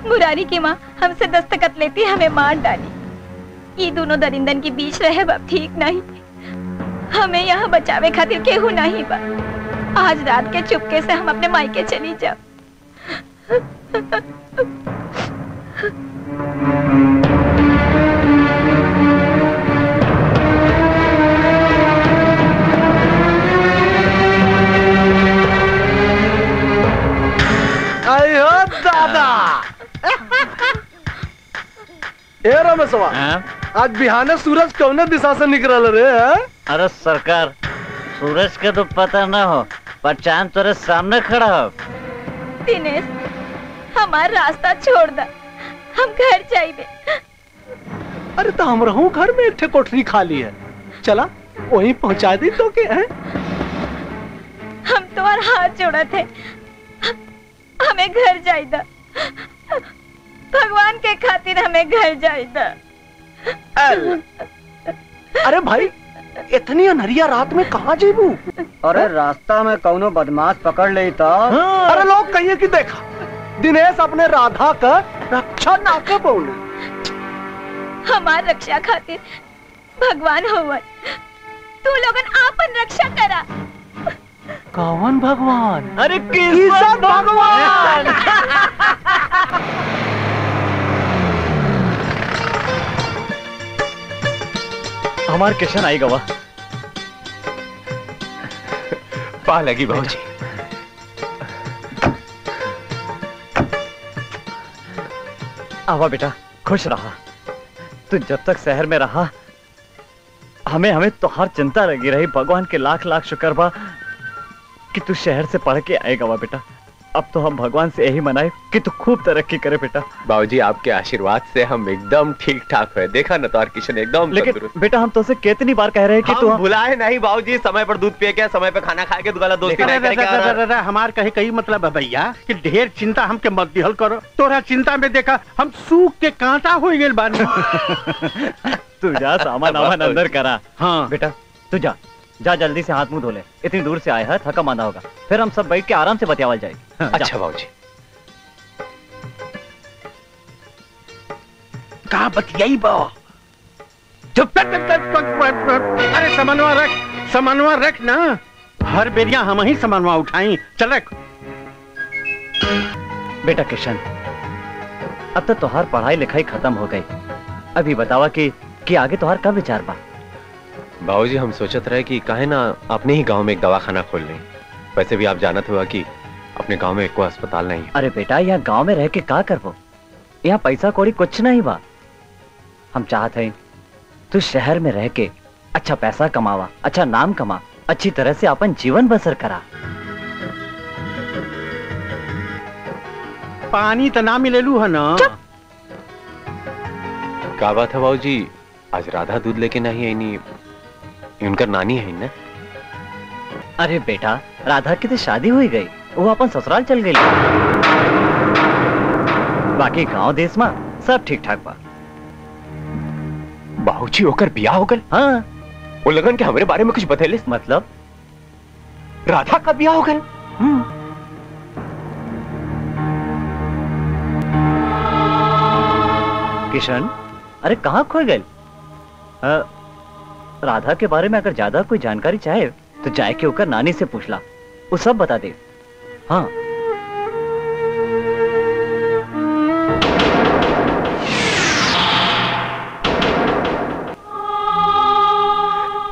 मुरारी की माँ हमसे दस्तखत लेती हमें मार डाली। ये दोनों दरिंदन के बीच रहे बाप ठीक नहीं। हमें यहाँ बचावे खातिर केहू नहीं बा। आज रात के चुपके से हम अपने मायके चली जाओ। अयो दादा। ए रमेशवा, आज बिहाने सूरज कौने दिशा से निकल रे? अरे सरकार, सूरज का तो पता न हो पर चांद तेरे सामने खड़ा हो। दिनेश हमारा रास्ता छोड़ दा, हम घर जाइबे। अरे तो हम रहूं घर में एक कोठरी खाली है, चला वहीं पहुंचा दी तो के है। हम तुम्हार हाथ जोड़ा थे, हमें घर जाइदा। भगवान के खातिर हमें घर जाइदा। अरे भाई इतनी अनहरिया रात में कहाँ जेबू? अरे रास्ता में कौनो बदमाश पकड़ ले तो। अरे लोग कहिए कि देखा दिनेश अपने राधा का रक्षा ना कर बोले। हमार रक्षा खातिर भगवान होवन, तू लोगन आपन रक्षा करा। कौन भगवान? अरे किशन भगवान। हमार किशन आई गवा। पा लगी भाजी। आवा बेटा, खुश रहा। तू जब तक शहर में रहा हमें तो हर चिंता लगी रही। भगवान के लाख लाख शुक्र बा कि तू शहर से पढ़ के आएगा वा बेटा। अब तो हम भगवान से यही मनाए कि तू खूब तरक्की करे बेटा। बाबूजी आपके आशीर्वाद से हम एकदम ठीक ठाक है। देखा ना तो किशन एकदम लेकिन बेटा हम तो से कितनी बार कह रहे हैं कि तू भुलाए नहीं बाबूजी। समय पर दूध पिए क्या, समय पर खाना खा के दुगला दोस्ती नहीं करेगा। हमार कहे कई मतलब है भैया कि ढेर चिंता हमके मत दिहल करो। तोरा चिंता में देखा हम सूख के कांटा हो गए बानी। तू जा सामान आमान अंदर करा। हाँ बेटा तू जा जा, जल्दी से हाथ मुंह धो ले। इतनी दूर से आया है, थका मांदा होगा। फिर हम सब बैठ के आराम से बतियावल जाएगी। अच्छा बाबूजी। कहा बतियाई बा? चुप। अरे समन्वय रख ना। हर बेरिया हम ही समन्वय उठाई। चल रख। बेटा किशन, अब तो तुम्हार पढ़ाई लिखाई खत्म हो गई। अभी बतावा कि आगे तुम्हार का विचार बा? बाबूजी हम सोचत रहे कि काहे ना अपने ही गांव में एक दवाखाना खोल लें। वैसे भी आप जानत हुआ कि अपने गांव में कोई अस्पताल नहीं है। अरे बेटा, यहाँ गांव में रह के का करबो? यहाँ पैसा कौड़ी कुछ नहीं बा। हम चाहते हैं तू शहर में रह के अच्छा पैसा कमावा, अच्छा नाम कमा, अच्छी तरह से अपन जीवन बसर करा। पानी तो ना मिलेलू है ना। क्या बात है बाबूजी, आज राधा दूध लेके नहीं आई? नहीं, उनका नानी है ना? अरे बेटा, राधा की तो शादी हुई गई, वो अपन ससुराल चल गई। बाकी गांव देश में सब ठीक ठाक बा। बाबूजी होकर बियाह हो गल? हाँ। वो लगन के हमारे बारे में कुछ बतेले? मतलब राधा का बियाह हो गल? किशन, अरे कहाँ खो गए? राधा के बारे में अगर ज्यादा कोई जानकारी चाहे तो जाए के होकर नानी से पूछ ला, वो सब बता दे। हाँ।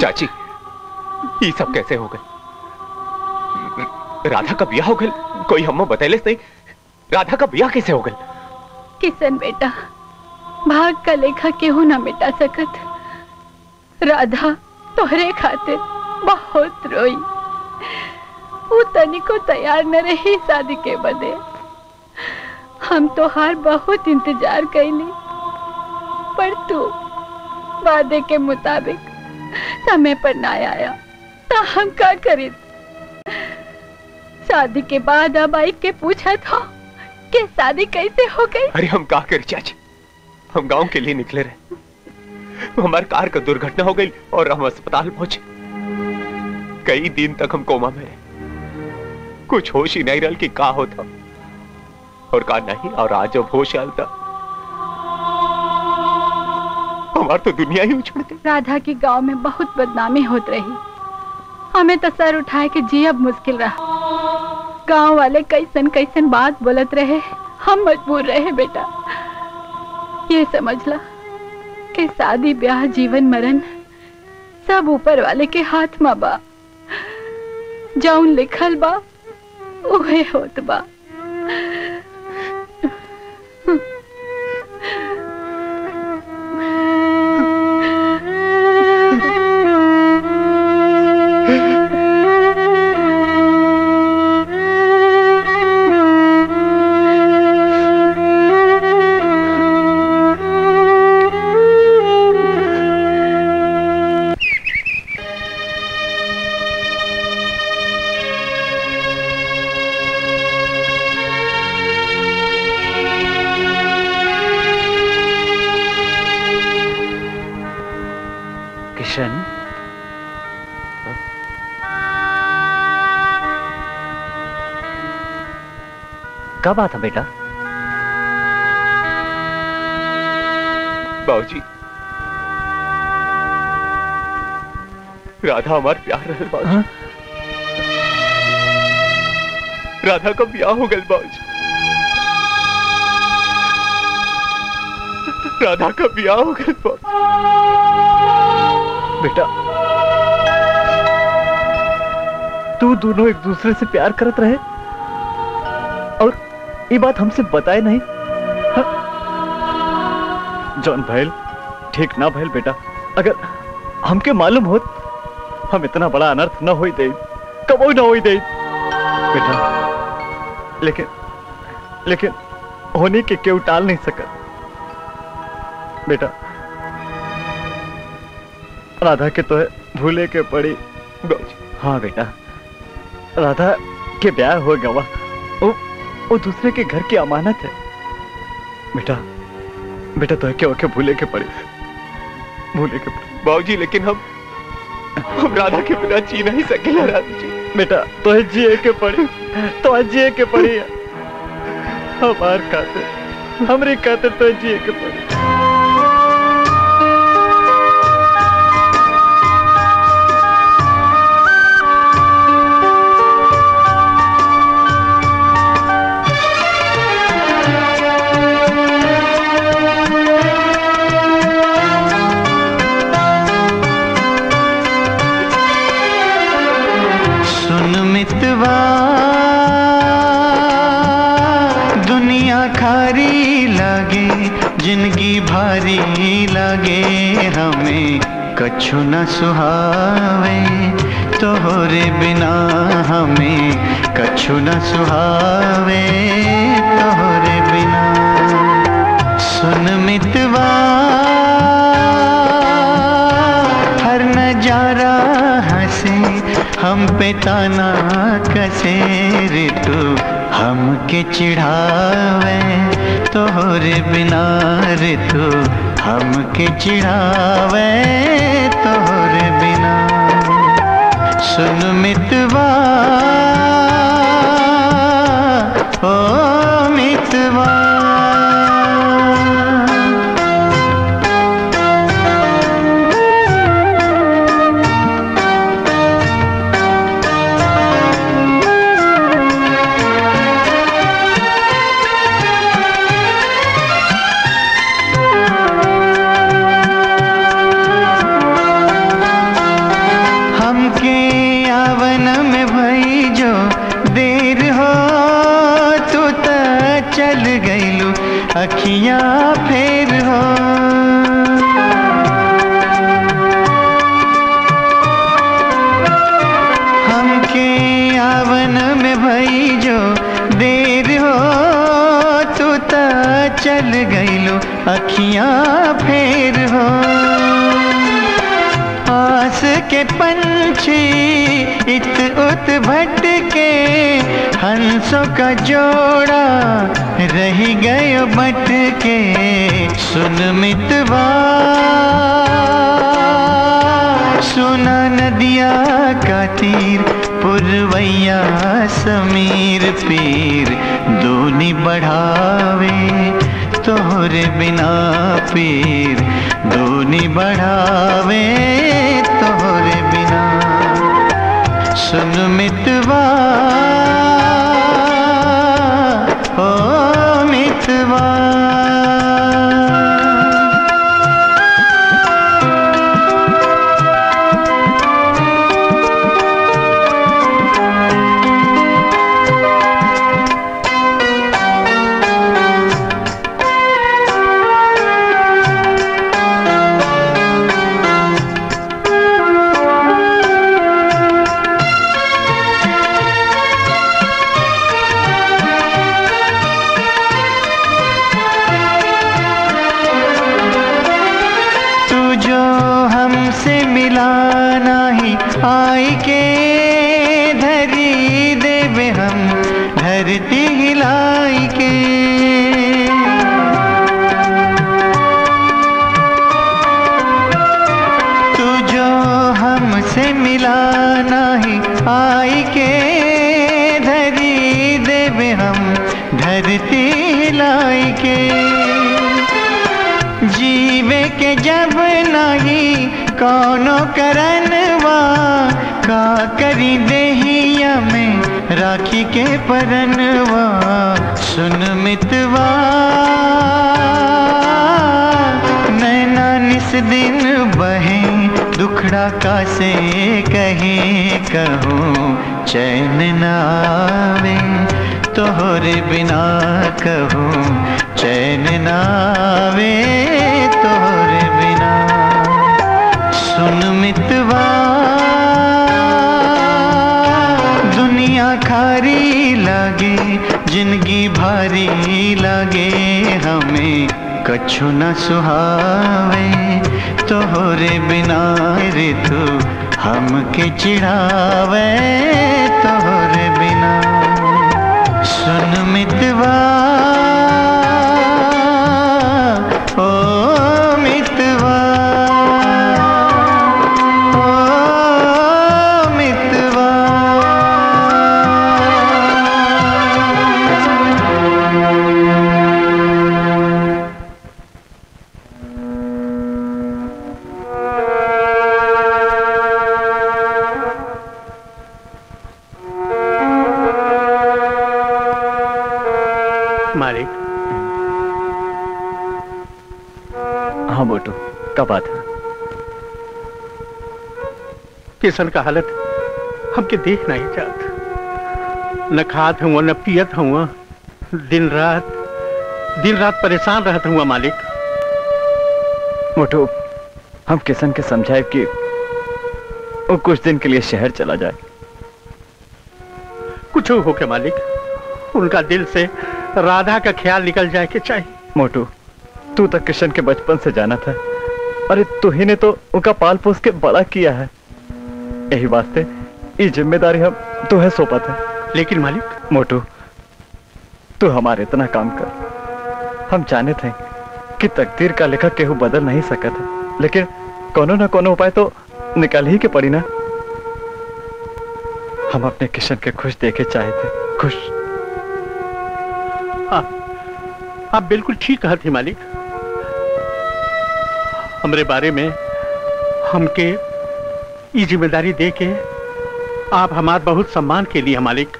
चाची, ये सब कैसे हो गए? राधा का ब्याह हो गया? कोई हमें बतैले नहीं। राधा का ब्याह कैसे हो गया? किशन बेटा, भाग का लेखा केहू ना मिटा सकत। राधा तोहरे खातिर बहुत रोई। वो तनिको तैयार न रही शादी के बदे। हम तो हार बहुत इंतजार कैली, पर तू वादे के मुताबिक समय पर ना आया तो हम क्या करें? शादी के बाद अब आई के पूछा था कि शादी कैसे हो गई। अरे हम क्या करें चाची, हम गांव के लिए निकले रहे, हमारी कार का दुर्घटना हो गई और हम अस्पताल पहुंचे। कई दिन तक हम कोमा में रहे, कुछ होश ही नहीं रहा कि क्या होता और का नहीं। और आज जब होश आया था, हमारी तो दुनिया ही उछड़ गई। राधा की गांव में बहुत बदनामी होत रही। हमें तो सर उठाए के जी अब मुश्किल रहा। गांव वाले कैसन कैसन बात बोलत रहे, हम मजबूर रहे। बेटा ये समझ ला कि शादी ब्याह जीवन मरण सब ऊपर वाले के हाथ में बा। जौन लिखल बा उहे होत बा। क्या बात है बेटा? बाबूजी, राधा हमार प्यार रहे बाबूजी। राधा का ब्याह हो गया बाबूजी। राधा का ब्याह हो गया बेटा। तू दोनों एक दूसरे से प्यार करत रहे और ये बात हमसे बताए नहीं। जॉन भैल ठीक ना भैल बेटा। अगर हमके मालूम होत हम इतना बड़ा अनर्थ न होई दे, कबो न होई दे बेटा। लेकिन होने के क्यों टाल नहीं सकत बेटा। राधा के तो भूले के पड़ी। हाँ बेटा, राधा के ब्याह हो गवा, वो दूसरे के घर की अमानत है बेटा। बेटा तो क्या भूले के पड़े, भूले के पड़े बाबूजी। लेकिन हम हम राधा के बिना जी नहीं सकेला राधा जी। बेटा तो जिए के पड़ी, तो जिए के पड़ी। हमार खातिर, हमरी खातिर तो जिए के पड़ी। दुनिया खारी लागे, जिंदगी भारी लागे, हमें कछु न सुहावे, तोहरे बिना हमें कछु न सुहावे, तोहरे बिना। सुन मितवा हर नजारा हंसे, हम पे ताना कसे, ऋतु हमके चिढ़ावे, तोहरे बिना ऋतु हमके चिढ़ावे, तोहरे बिना। सुन मितवा ओ मितवा, अखियाँ फेर हो। हमके आवन में भई जो देर हो, तू ता चल गईलो अखियाँ फेर हो। आस के पंछी इत उत भटके, हंसों का जोड़ा रही गयो बटके। सुन मितवा सुना नदिया का तीर, पुरवैया समीर पीर दूनी बढ़ावे, तोहरे बिना पीर दूनी बढ़ावे, तोहरे बिना। सुन मितवा ओ मितवा, आई के धरी देवे हम धरती हिलाई के। तू जो हमसे मिला नहीं, आई के धरी देवे हम धरती हिलाई के। जीवे के जब नहीं कौनो करनवा, का करी देहिया में राखी के परनवा। सुन मितवा नैना निस दिन बहे, दुखड़ा का से कहे कहूँ चैन न आवे, तोहरे बिना कहूँ चैन न आवे, तोहरे बिना। सुन मितवा दुनिया खारी लागे, जिंदगी भारी लागे, हमें कछु न सुहावे, तोहरे बिना ऋतु हमके चिढ़ावे, तोहरे बिना। सुन मितवा ओ मितवा, ओ मालिक। हाँ मोटू, क्या बात है? किशन का हालत हमके देख नहीं जात। न खात हुआ न पियत हुआ, दिन रात परेशान रहत हुआ मालिक। मोटू, हम किशन के समझाए कि वो कुछ दिन के लिए शहर चला जाए। कुछ हो के मालिक, उनका दिल से राधा का ख्याल निकल जाए कि चाहिए। मोटू, तू तो किशन के बचपन से जाना था। अरे तू ही ने तो उनका पाल पोस के बड़ा किया है। यही वास्ते ये जिम्मेदारी हम तुम्हें सौंपा था। लेकिन मालिक, मोटू, तू हमारे इतना काम कर। हम जाने थे कि तकदीर का लेखक केहू बदल नहीं सकत है, लेकिन कोनो ना कोनो उपाय तो निकाल ही के पड़ी ना। हम अपने किशन के खुश देखे चाहे थे, खुश। आप बिल्कुल ठीक कहते मालिक। हमरे बारे में हमके ये जिम्मेदारी दे के आप हमार बहुत सम्मान के लिए मालिक।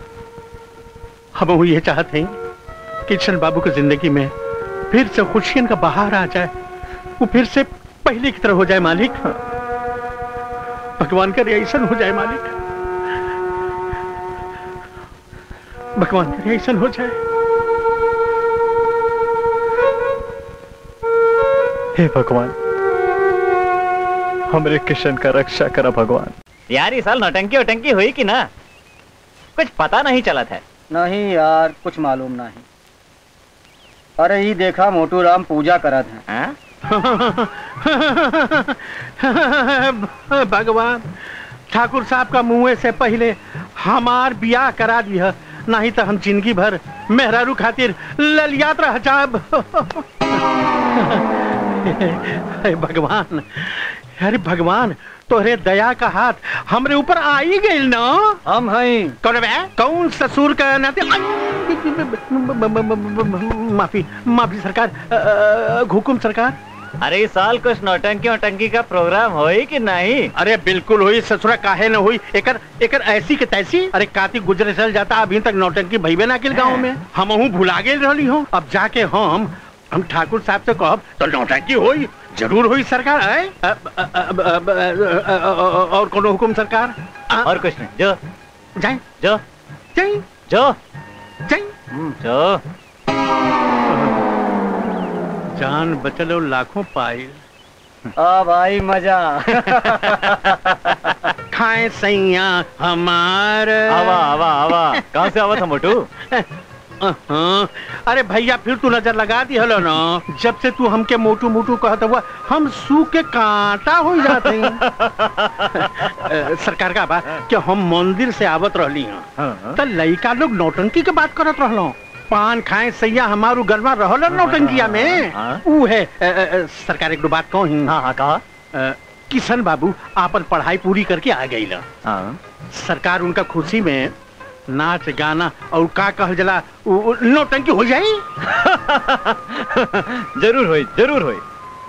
हम ये चाहते हैं कि किशन बाबू की जिंदगी में फिर से खुशियों का बहार आ जाए, वो फिर से पहले की तरह हो जाए मालिक। भगवान करे ऐसा हो जाए मालिक, भगवान करे ऐसा हो जाए। हे भगवान, हमरे किशन का रक्षा करा भगवान। यार इस साल नौटंकी वटंकी हुई कि ना, कुछ पता नहीं चला था। नहीं यार, कुछ मालूम नहीं। अरे ये देखा, मोटू राम पूजा करत हैं। भगवान, ठाकुर साहब का मुँह से पहले हमार बियाह करा दिया, नहीं तो हम जिंदगी भर मेहरारू खातिर ललियात रह जाब। भगवान, अरे भगवान, तोहरे दया का हाथ हमरे ऊपर आ ही गई ना। हम हैं कौन ससुर का नाते। माफी सरकार, हुकुम सरकार। अरे इस साल कुछ नौटंकी वटंकी का प्रोग्राम होई कि नहीं? अरे बिल्कुल हुई ससुरा, काहे न हुई। एकर ऐसी के तैसी। अरे कार्तिक गुजरे चल जाता, अभी तक नौटंकी भईबे ना किल गाँव में। हम भुला गए रही हूँ। अब जाके हम ठाकुर साहब से कहब तो नौटंकी होई, जरूर हुई सरकार है। और कोनो हुकुम सरकार? और कुछ नहीं, जो जाए जो जाए जो जाए जो। जान बचलो लाखों पाइल। अब आई मजा। खाए सैया हमार। आवा आवा आवा, कहाँ से आवा था मोटू? अरे भैया, फिर तू नजर लगा दी हलो ना। जब से तू हमके मोटू मोटू कहता हुआ हम सूख के कांटा हो जाते हैं। सरकार का बात कि हम मंदिर से आवत रहली हैं तो लड़का लोग नौटंकी के बात करत रहलो। पान खाए सैया हमारू गरमा रहल नौटंकिया में। ऊ है सरकार, एक दो बात कहूँ। हाँ कहा। किशन बाबू आपन पढ़ाई पूरी करके आ गई ला। सरकार उनका खुशी में नाच गाना और का कहल जला नौटंकी हो जाए। जरूर होई, जरूर होई।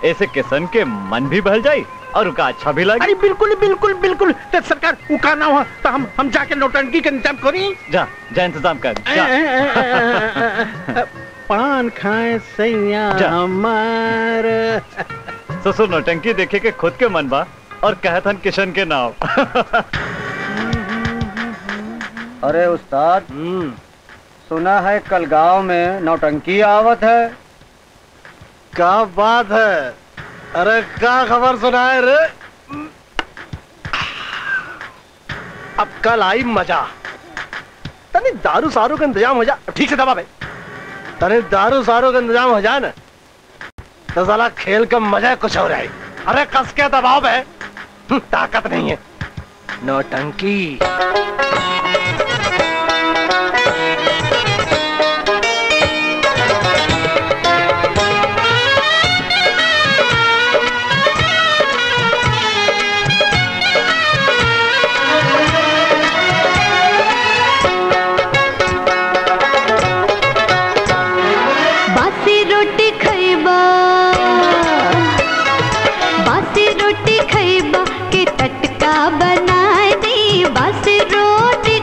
ऐसे किशन के मन भी बहल जाए और उनका अच्छा भी लगे। अरे बिल्कुल बिल्कुल बिल्कुल। तो सरकार उका ना हुआ तो हम जाके नौटंकी का इंतजाम करी। जा इंतजाम कर। पान खाए सैया हमार। ससुर नौटंकी देखे के खुद के मन बा और कहत हन किशन के नाम। अरे उस्ताद, सुना है कल गांव में नौटंकी आवत है। क्या बात है? अरे क्या खबर सुनाए रे? अब कल आई मजा। तनी दारू सारू का इंतजाम हो जा। ठीक से दबा भाई, तनी दारू सारू का इंतजाम हो जाए ना तो साला खेल का मजा कुछ हो रहा है। अरे कस के दबाव है, ताकत नहीं है। नौटंकी बासी रोटी खैबा के टटका बनाए दी। बासी रोटी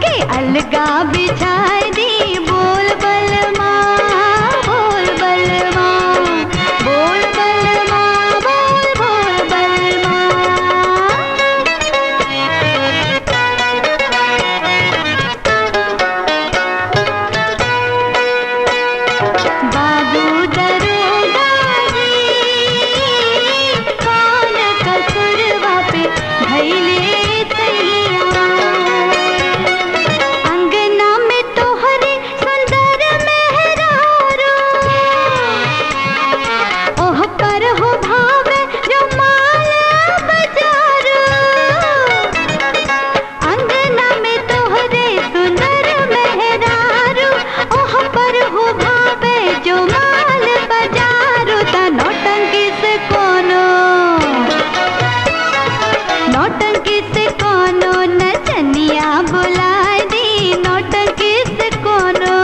के अलगा बिछाए दी बोल बलमा बोल बलमा बोल बलमा बोल बोल बलमा। बाबू दरोगा जी कौन कसुरवा पे धैले तैया अंगना में तोहरे सुंदर मेहरारू ओह पर हो भावे जो माल बजारू अंगना में तोहरे सुंदर मेहरारू ओह पर हो भावे जो माल बजारू ता नौटंकी से कोनो नचनिया बुलाए दी नौटंकी से कोनो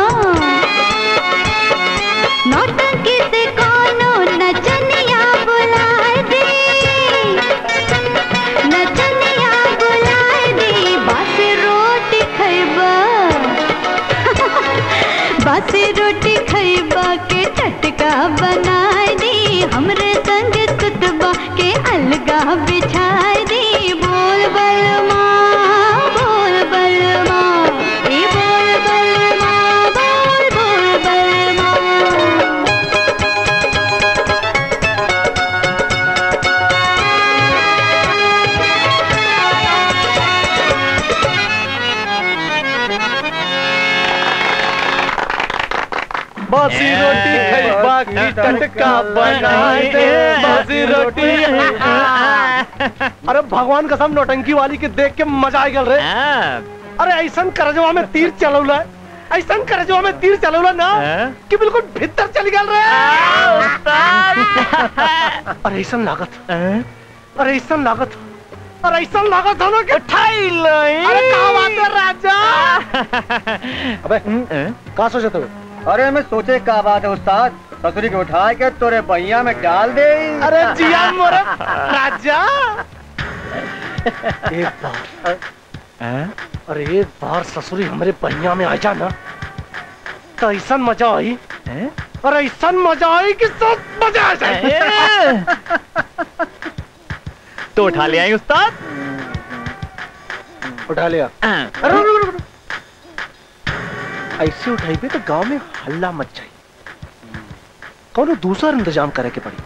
नचनिया बुलाए दी नचनिया बुलाए दी बासी रोटी खैबा बासी रोटी खैबा के टटका बनाए दी हमरे संग सुतबा के अलगा बिछाए दी बोल बलमा बोल बलमा ए बोल बलमा बोल बोल बलमा। बासी रोटी खैबा की टटका बनाए दे बासी रोटी। अरे भगवान कसम नौटंकी वाली के देख के मजा आ गया रे। अरे ऐसा करजवा में तीर चलौला ऐसा करजवा में तीर चलौला ना कि बिल्कुल भीतर चली गया रे। अरे ऐसा लागत अरे ऐसा लागत हो ना कि उठाई लाई। अरे कहाँ बात है राजा। अबे कहाँ सोचे तू? अरे मैं सोचे का बात है उस्ताद ससुरी को उठा के तोरे बहिया में डाल दे। अरे जिया मोरे राजा एक बार अरे एक बार ससुरी हमारे बहिया में आ जाना तो ऐसा मजा आई और ऐसा मजा आई कि सब मजा आ जाए। तो उठा ले आई उस्ताद। उठा लिया। अरे रुक ऐसे उठाई पे तो गांव में हल्ला मच जाए कौन दूसरा इंतजाम करे के पड़ी।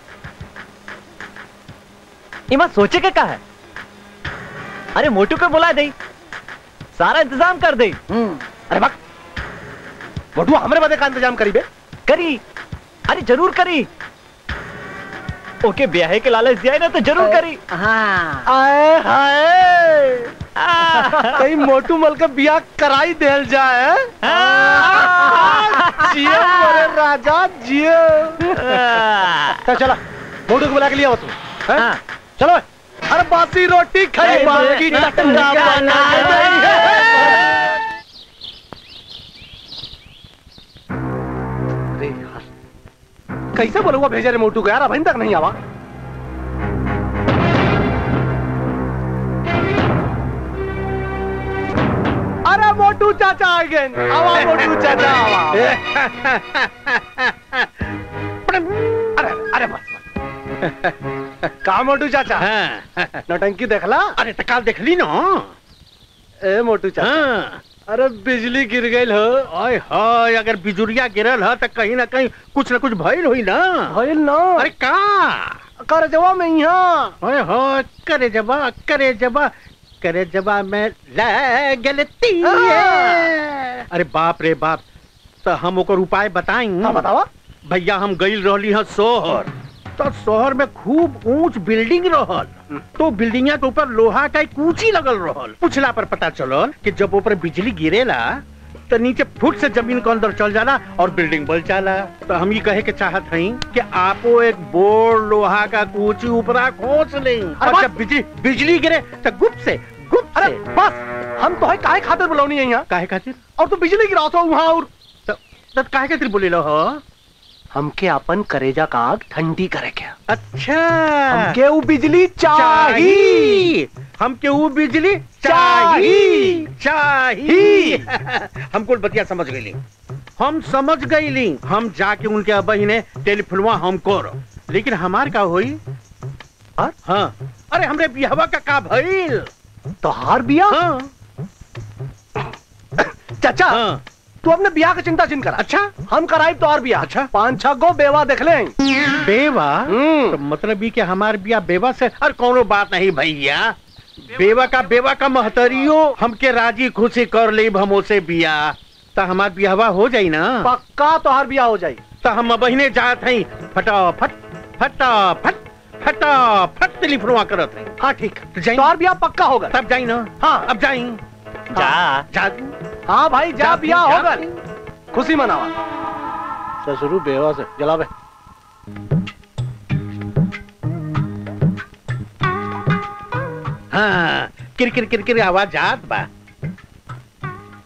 इमा सोचे के का है। अरे मोटू को बुला दे सारा इंतजाम कर दे। अरे बक मोटू हमरे बदे का इंतजाम करी बे करी। अरे जरूर करी ओके ब्याहे के लालच दिया है ना तो जरूर करी। हाँ आए हाय कहीं मोटू मल का बिया कराई देल जाए। जियो मोरे राजा जियो। तो चला मोटू को बुला के लिया तू। चलो अरे बासी रोटी खाई बाकी टटका बनाए। अरे यार कैसे बोलूंगा भेजा रे मोटू को यार अभी तक नहीं आवा। अरे मोटू चाचा आ गए। आवा मोटू चाचा आवा। अरे अरे बस का मोटू चाचा नौटंकी देखला। अरे तकाल देख ली ना। ए मोटू चाचा अरे बिजली गिर गई हो। ओए हाय अगर बिजुरिया गिरल है तो कहीं ना कहीं कुछ न कुछ भइल होई ना। भइल ना। अरे का कर जवा में यहाँ। ओए हो करे जबा में गलती है। अरे बाप रे बाप तो हम ओकर उपाय बताई। बतावा भैया हम गई रहली है शहर तो शहर में खूब ऊंच बिल्डिंग रहल तो बिल्डिंग के ऊपर लोहा का एक कूची लगल रहल। पूछला पर पता चलल कि जब ऊपर बिजली गिरेला तो नीचे फुट से जमीन के अंदर चल जाला और बिल्डिंग बल जाला। तो हम ये कहे के चाहत हई कि आपो एक बोर्ड लोहा का कूची ऊपरा खोस लें और जब बिजली गिरे तो गुप्त से अरे बस हम तो है काहे खातिर बुलावनी है यहाँ। काहे खातिर? और तू बिजली गिरा तो वहाँ और तो काहे खातिर बोले लो हो? हमके अपन करेजा का आग ठंडी करे क्या? अच्छा, हमके वो बिजली चाहिए, हमके वो बिजली चाहिए। हमको बतिया समझ गई, हम समझ गई। हम जाके उनके अबही ने टेलीफोनवा हमको, लेकिन हमार का होई? हाँ, अरे हमरे बियाहवा का भइल? तो हार बिया? हाँ। चाचा, हाँ। तू अपने बियाह की चिंता जिन करा। अच्छा, हम कराई तो और बियाह। अच्छा, 5-6 गो बेवा देख ले। बेवा? तो मतलब भी कि हमार बियाह बेवा से? अरे कोनो बात नहीं भैया, बेवा का महतरियो हमके राजी खुशी कर ले हमो से बियाह, तो हमार बियाहवा हो जाई ना? पक्का तो हर बियाह हो जाई। तो हम बहिने जात हैं, फटाफट फटाफट फटाफट टेलीफोनवा करत हैं। हाँ ठीक, तो और बियाह पक्का होगा। तब जाई ना? हाँ, अब जाई। जा। हाँ भाई, जा बियाह होगा, खुशी मनावा। ससुरु बेवा से जलावे। हाँ, किर आवाज जात बा।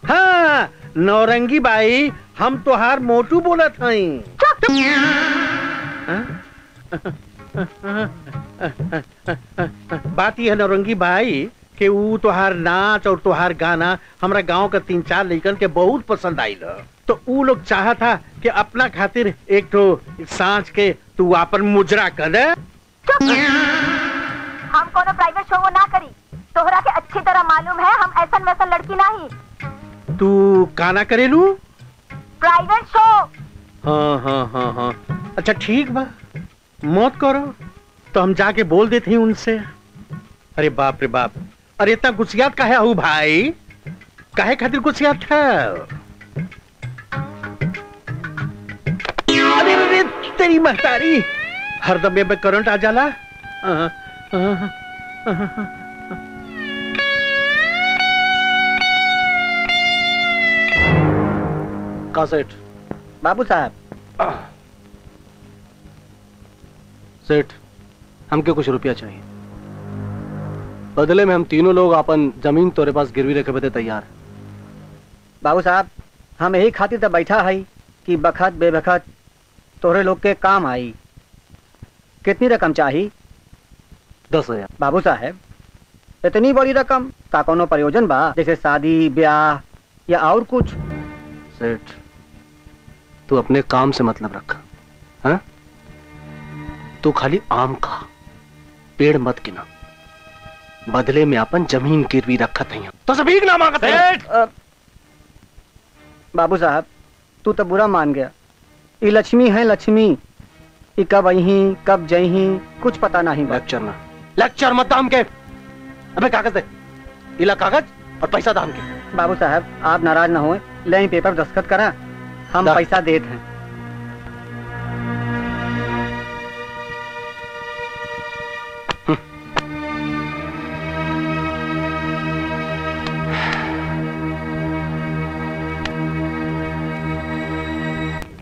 हाँ, नौरंगी बाई, हम तोहार मोटू बोलत हई। बात यह है नौरंगी बाई कि वो तोहार नाच और तोहार गाना हमरा गांव के 3-4 लड़कन के बहुत पसंद आइल, तो वो लोग चाहा था कि अपना खातिर एक तो सांझ के तू अपन मुजरा कर दे। हम कोनो प्राइवेट शो ना करी, तोहरा के अच्छी तरह मालूम है हम ऐसन वैसन लड़की नहीं। तू काना करेलू? Private show. हाँ, अच्छा ठीक बा, मौत करो तो हम जाके बोल देते हैं उनसे। अरे बाप रे बाप, अरे इतना गुस्सियात काहे हूँ भाई? काहे खातिर गुस्सियात है? अरे तेरी महतारी, हरदम में करंट आ जाला। का सेठ? बाबू साहब। सेठ, हमके कुछ रुपया चाहिए, बदले में हम तीनों लोग अपन जमीन तोरे पास गिरवी रखे बदे तैयार। बाबू साहब, हम यही खातिर तो बैठा है कि बखत बेबखत तोरे लोग के काम आई। कितनी रकम चाहिए? 10,000। बाबू साहब, इतनी बड़ी रकम का कोनो प्रयोजन बा, जैसे शादी ब्याह या और कुछ? सेठ, तू अपने काम से मतलब रख। हाँ? तू खाली आम का पेड़ मत गिना, बदले में अपन जमीन गिरवी रखत है तो सब भीख ना मांगत है। बाबू साहब, तू तो बुरा मान गया। ये लक्ष्मी है लक्ष्मी, ये कब आई कब जही कुछ पता नहीं। लेक्चर मत दाम के। अबे कागज दे, इला कागज और पैसा दाम के। बाबू साहब, आप नाराज ना होए, ले पेपर दस्तखत करा, हम पैसा देते हैं।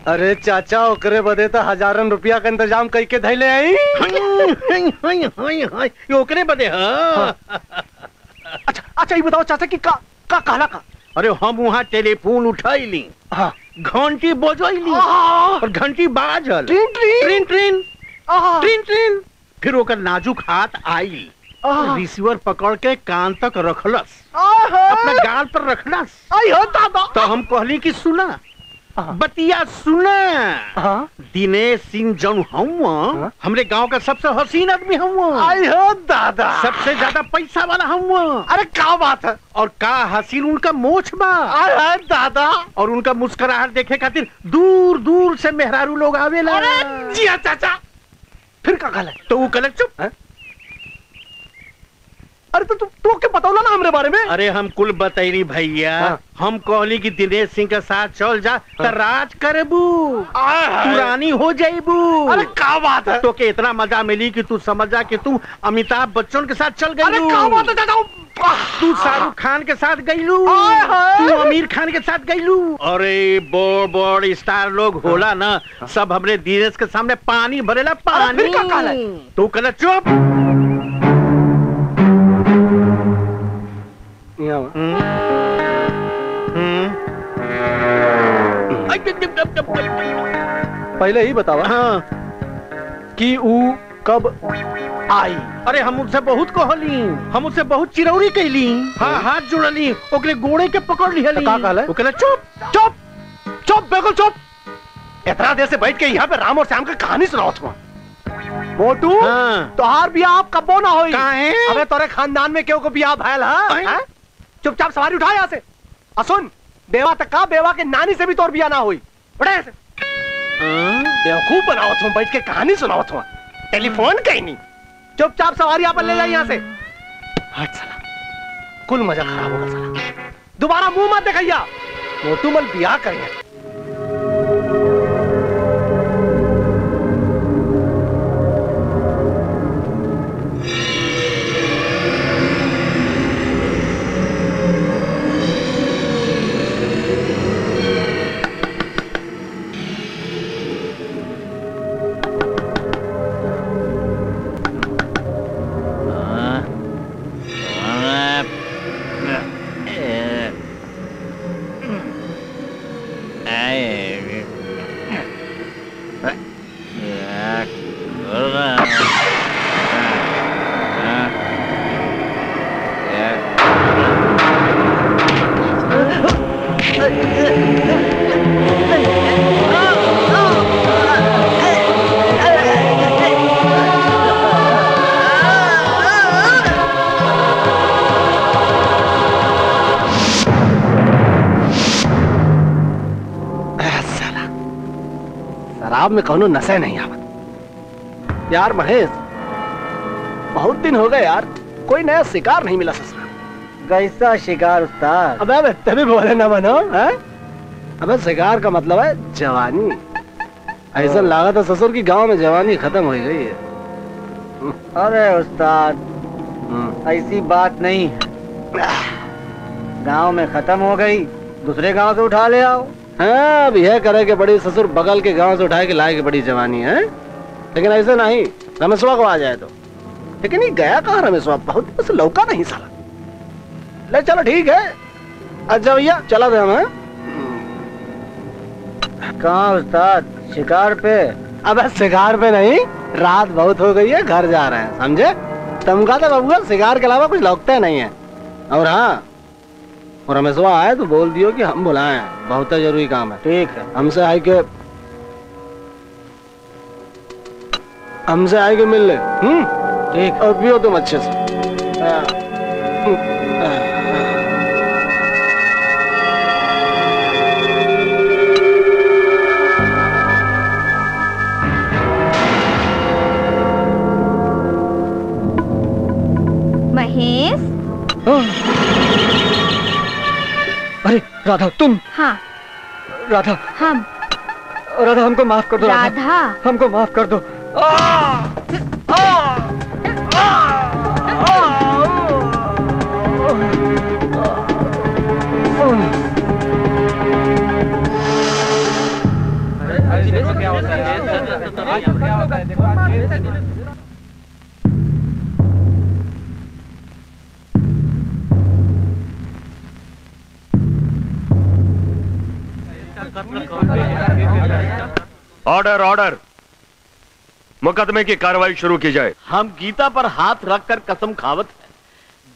अरे चाचा, ओकरे बदे तो हजारन रुपया का इंतजाम करके धैले आई। ओकरे बदे? हाँ। अच्छा ये बताओ चाचा कि का कहला का? अरे हम वहाँ टेलीफोन उठाईली, हाँ, घंटी बजैली और घंटी बाजल, ट्रिन ट्रिन ट्रिन ट्रिन। फिर ओकर नाजुक हाथ आई, रिसीवर पकड़ के कान तक रखलस, अपना गाल पर रखलस। तो हम कहली कि सुना बतिया सुना। दिनेश सिंह जौन हूँ, हमरे गांव का सबसे हसीन आदमी हूँ। दादा, सबसे ज्यादा पैसा वाला हूँ। अरे क्या बात है? और का हसीन उनका मोछ बा। दादा, और उनका मुस्कुराहट देखे खातिर दूर दूर से मेहरारू लोग आवेला। अरे जिया चाचा, फिर का गलत? तो वो गलत चुप है? अरे तो तू क्या बतौला ना हमरे बारे में? अरे हम कुल बतैनी भैया। हम कहली कि दिनेश सिंह के साथ चल जा तो राज करबू, तू रानी हो जाइबू। अरे क्या बात है? तो के इतना मजा मिली कि तू समझ जा कि तू अमिताभ बच्चन के साथ चल गई। अरे क्या बात है दादा? तू शाहरुख खान के साथ गईलू, तू आमिर खान के साथ गईलू। अरे बड़ स्टार लोग होला ना, सब हमरे दिनेश के सामने पानी भरेला, पानी। तू कहला चुप। पहले ही बतावा हाँ कि ऊ कब आई। अरे हम उससे बहुत कहली, हम उससे बहुत चिरौरी कैली, हाँ हाथ जुड़ली, ओकरे गोड़े के पकड़ लिहली। का कहले? वो कहले चुप चुप चुप बिल्कुल चुप। इतना देर से बैठ के यहाँ पे राम और श्याम की कहानी सुनाओ तुम। मोटू हाँ। तोहार बियाह अब कबो ना होई। काहे? अबे तोरे खानदान में क्यों को बियाह भयल है? चुपचाप सवारी उठा यहाँ से। सुन, बेवा तक का बेवा के नानी से भी तोर बियाह ना हुई। उठे ऐसे। बेवकूफ बनाओ तुम, बैठ के कहानी सुनाओ तुम। टेलीफोन कहीं नहीं। चुपचाप सवारी यहाँ पर ले जाइए यहाँ से। हट साला, कुल मजा खराब होगा साला। दोबारा मुंह मत दिखाइया। मोटू मल बियाह करेंगे। शराब में कौनो नशे नहीं आवत। यार महेश, बहुत दिन हो गए यार, कोई नया शिकार नहीं मिला ससुर। कैसा शिकार उस्ताद? अबे तभी बोले ना बनो है? अबे शिकार का मतलब है जवानी। ऐसा लगा था ससुर की गांव में जवानी खत्म हो गई है। अरे उस्ताद ऐसी बात नहीं है, गांव में खत्म हो गई, दूसरे गांव से उठा ले आओ। हाँ, अब यह करे के बड़ी ससुर बगल के गांव से उठा के लाए के बड़ी जवानी है। लेकिन ऐसे नहीं, रमेशवा को आ जाए तो। लेकिन ये गया कहाँ रमेशवा? बहुत बस लौका नहीं साला। ले चलो ठीक है, अच्छा भैया चला दे हम। कहाँ उस्ताद? शिकार पे? अब शिकार पे नहीं, रात बहुत हो गई है, घर जा रहे हैं, समझे? तुमका तो बबुआ शिकार के अलावा कुछ लौकता नहीं है। और हाँ, और रमेशवा आए तो बोल दियो कि हम बुलाए हैं, बहुत जरूरी काम है। ठीक है। हमसे आए के मिल ले। ठीक। और पियो तुम अच्छे से। महेश। अरे राधा तुम? हाँ। राधा हम। राधा हमको माफ कर दो। राधा हमको माफ कर दो। ऑर्डर ऑर्डर, मुकदमे की कार्रवाई शुरू की जाए। हम गीता पर हाथ रखकर कसम खावत है,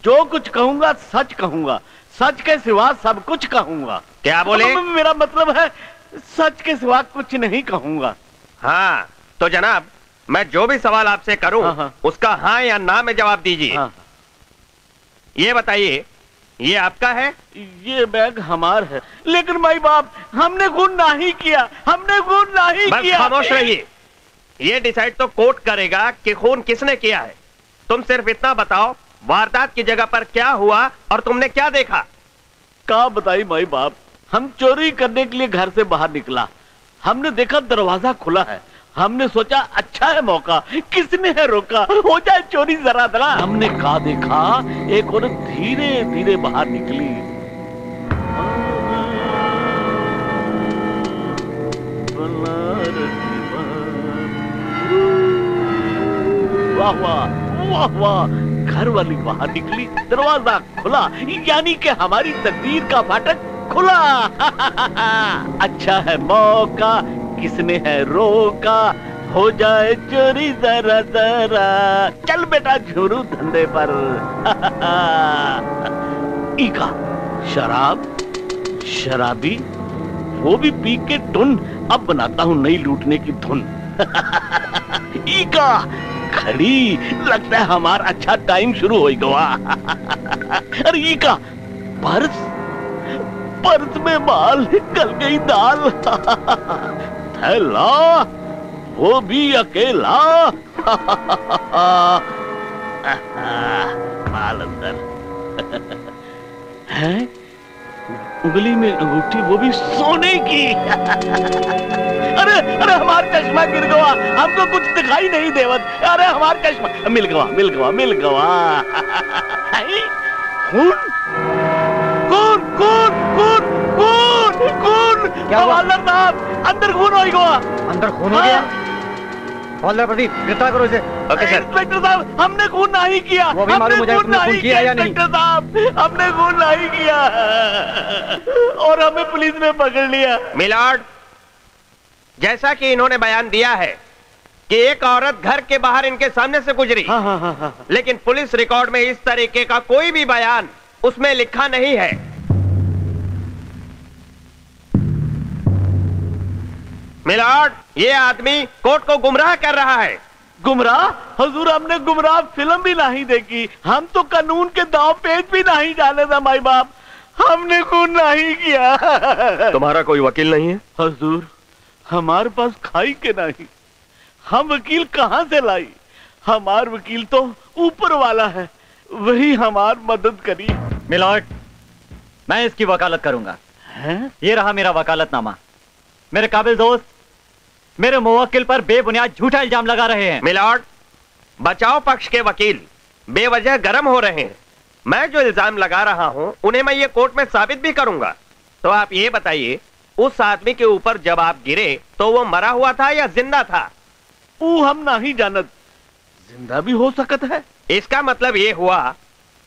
जो कुछ कहूंगा सच कहूंगा, सच के सिवा सब कुछ कहूंगा। क्या बोले? मेरा मतलब है सच के सिवा कुछ नहीं कहूंगा। हाँ तो जनाब, मैं जो भी सवाल आपसे करूं उसका हाँ या ना में जवाब दीजिए। ये बताइए, ये आपका है? ये बैग हमार है, लेकिन भाई बाप हमने खून नहीं किया, हमने खून नहीं किया। खामोश रहिए, ये डिसाइड तो कोर्ट करेगा कि खून किसने किया है। तुम सिर्फ इतना बताओ, वारदात की जगह पर क्या हुआ और तुमने क्या देखा? क्या बताई भाई बाप, हम चोरी करने के लिए घर से बाहर निकला, हमने देखा दरवाजा खुला है, हमने सोचा अच्छा है मौका, किसने है रोका, हो जाए चोरी जरा जरा। हमने कहा देखा एक औरत धीरे धीरे बाहर निकली। वाह वाह वाह वाह, घर वाली बाहर निकली, दरवाजा खुला, यानी कि हमारी तकदीर का फाटक खुला। अच्छा है मौका, किसने है रोका, हो जाए चोरी जरा जरा, चल बेटा झुरू धंधे पर। इका शराब, शराबी, वो भी पी के टुन, अब बनाता हूँ नई लूटने की धुन। इका घड़ी, लगता है हमारा अच्छा टाइम शुरू हो गया। अरे इका पर्स, पर्स में माल, गल गई दाल। थैला, वो भी अकेला। माल अंदर है, उंगली में अंगूठी, वो भी सोने की। अरे अरे हमारा चश्मा गिर गया, हमको कुछ दिखाई नहीं देवत। अरे हमारा चश्मा मिल गया, मिल गया, मिल गया। खून, खून, खून, खून, खून, खून। क्या हुआ? हवालदार साहब, अंदर खून हो गया। अंदर खून हो गया? हवलदार प्रदीप, गिरफ्तार करो इसे। Okay sir. इंस्पेक्टर साहब, हमने खून नहीं किया। वो भी मालूम हो जाए तुमने खून किया या नहीं। इंस्पेक्टर साहब, हमने खून नहीं किया और हमें पुलिस ने पकड़ लिया। मिलॉर्ड, जैसा कि इन्होंने बयान दिया है कि एक औरत घर के बाहर इनके सामने से गुजरी, लेकिन पुलिस रिकॉर्ड में इस तरीके का कोई भी बयान उसमें लिखा नहीं है। मिलॉर्ड, ये आदमी कोर्ट को गुमराह कर रहा है। गुमराह? हुजूर, हमने गुमराह फिल्म भी नहीं देखी, हम तो कानून के दाव पेच भी नहीं जाने था माई बाप, हमने खून नहीं किया। तुम्हारा कोई वकील नहीं है? हुजूर, हमारे पास खाई के नहीं, हम वकील कहां से लाई? हमार वकील तो ऊपर वाला है, वही हमार मदद करी। मिलॉर्ड, मैं इसकी वकालत करूंगा। हैं? ये रहा मेरा वकालतनामा। मेरे काबिल दोस्त मेरे मुवक्किल पर बेबुनियाद झूठा इल्जाम लगा रहे हैं। मिलॉर्ड, बचाव पक्ष के वकील बेवजह गर्म हो रहे हैं। मैं जो इल्जाम लगा रहा हूं उन्हें मैं ये कोर्ट में साबित भी करूंगा। तो आप ये बताइए, उस आदमी के ऊपर जब आप गिरे तो वो मरा हुआ था या जिंदा था? वो हम नहीं जानत, जिंदा भी हो सकता है। इसका मतलब ये हुआ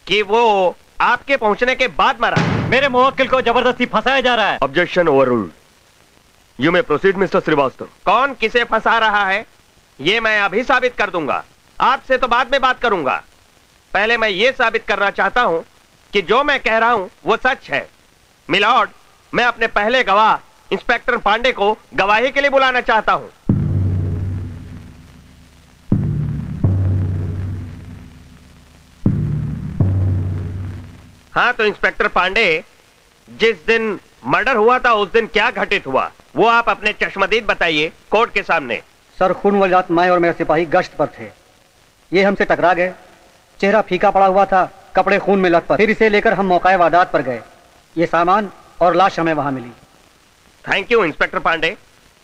कि वो आपके पहुंचने के बाद मरा। मेरे मुवक्किल को जबरदस्ती फंसाया जा रहा है। Objection overruled. You may proceed mister Shrivastava. कौन किसे फंसा रहा है ये मैं अभी साबित कर दूंगा, आपसे तो बाद में बात करूंगा। पहले मैं ये साबित करना चाहता हूं कि जो मैं कह रहा हूं वो सच है। मिलॉर्ड, मैं अपने पहले गवाह इंस्पेक्टर पांडे को गवाही के लिए बुलाना चाहता हूं। हाँ तो इंस्पेक्टर पांडे, जिस दिन मर्डर हुआ था उस दिन क्या घटित हुआ वो आप अपने चश्मदीद बताइए कोर्ट के सामने। सर, खून वाली रात मैं और मेरे सिपाही गश्त पर थे। ये हमसे टकरा गए, चेहरा फीका पड़ा हुआ था, कपड़े खून में लथपथ। फिर इसे लेकर हम मौका वारदात पर गए। ये सामान और लाश हमें वहां मिली। Thank you inspector Pandey.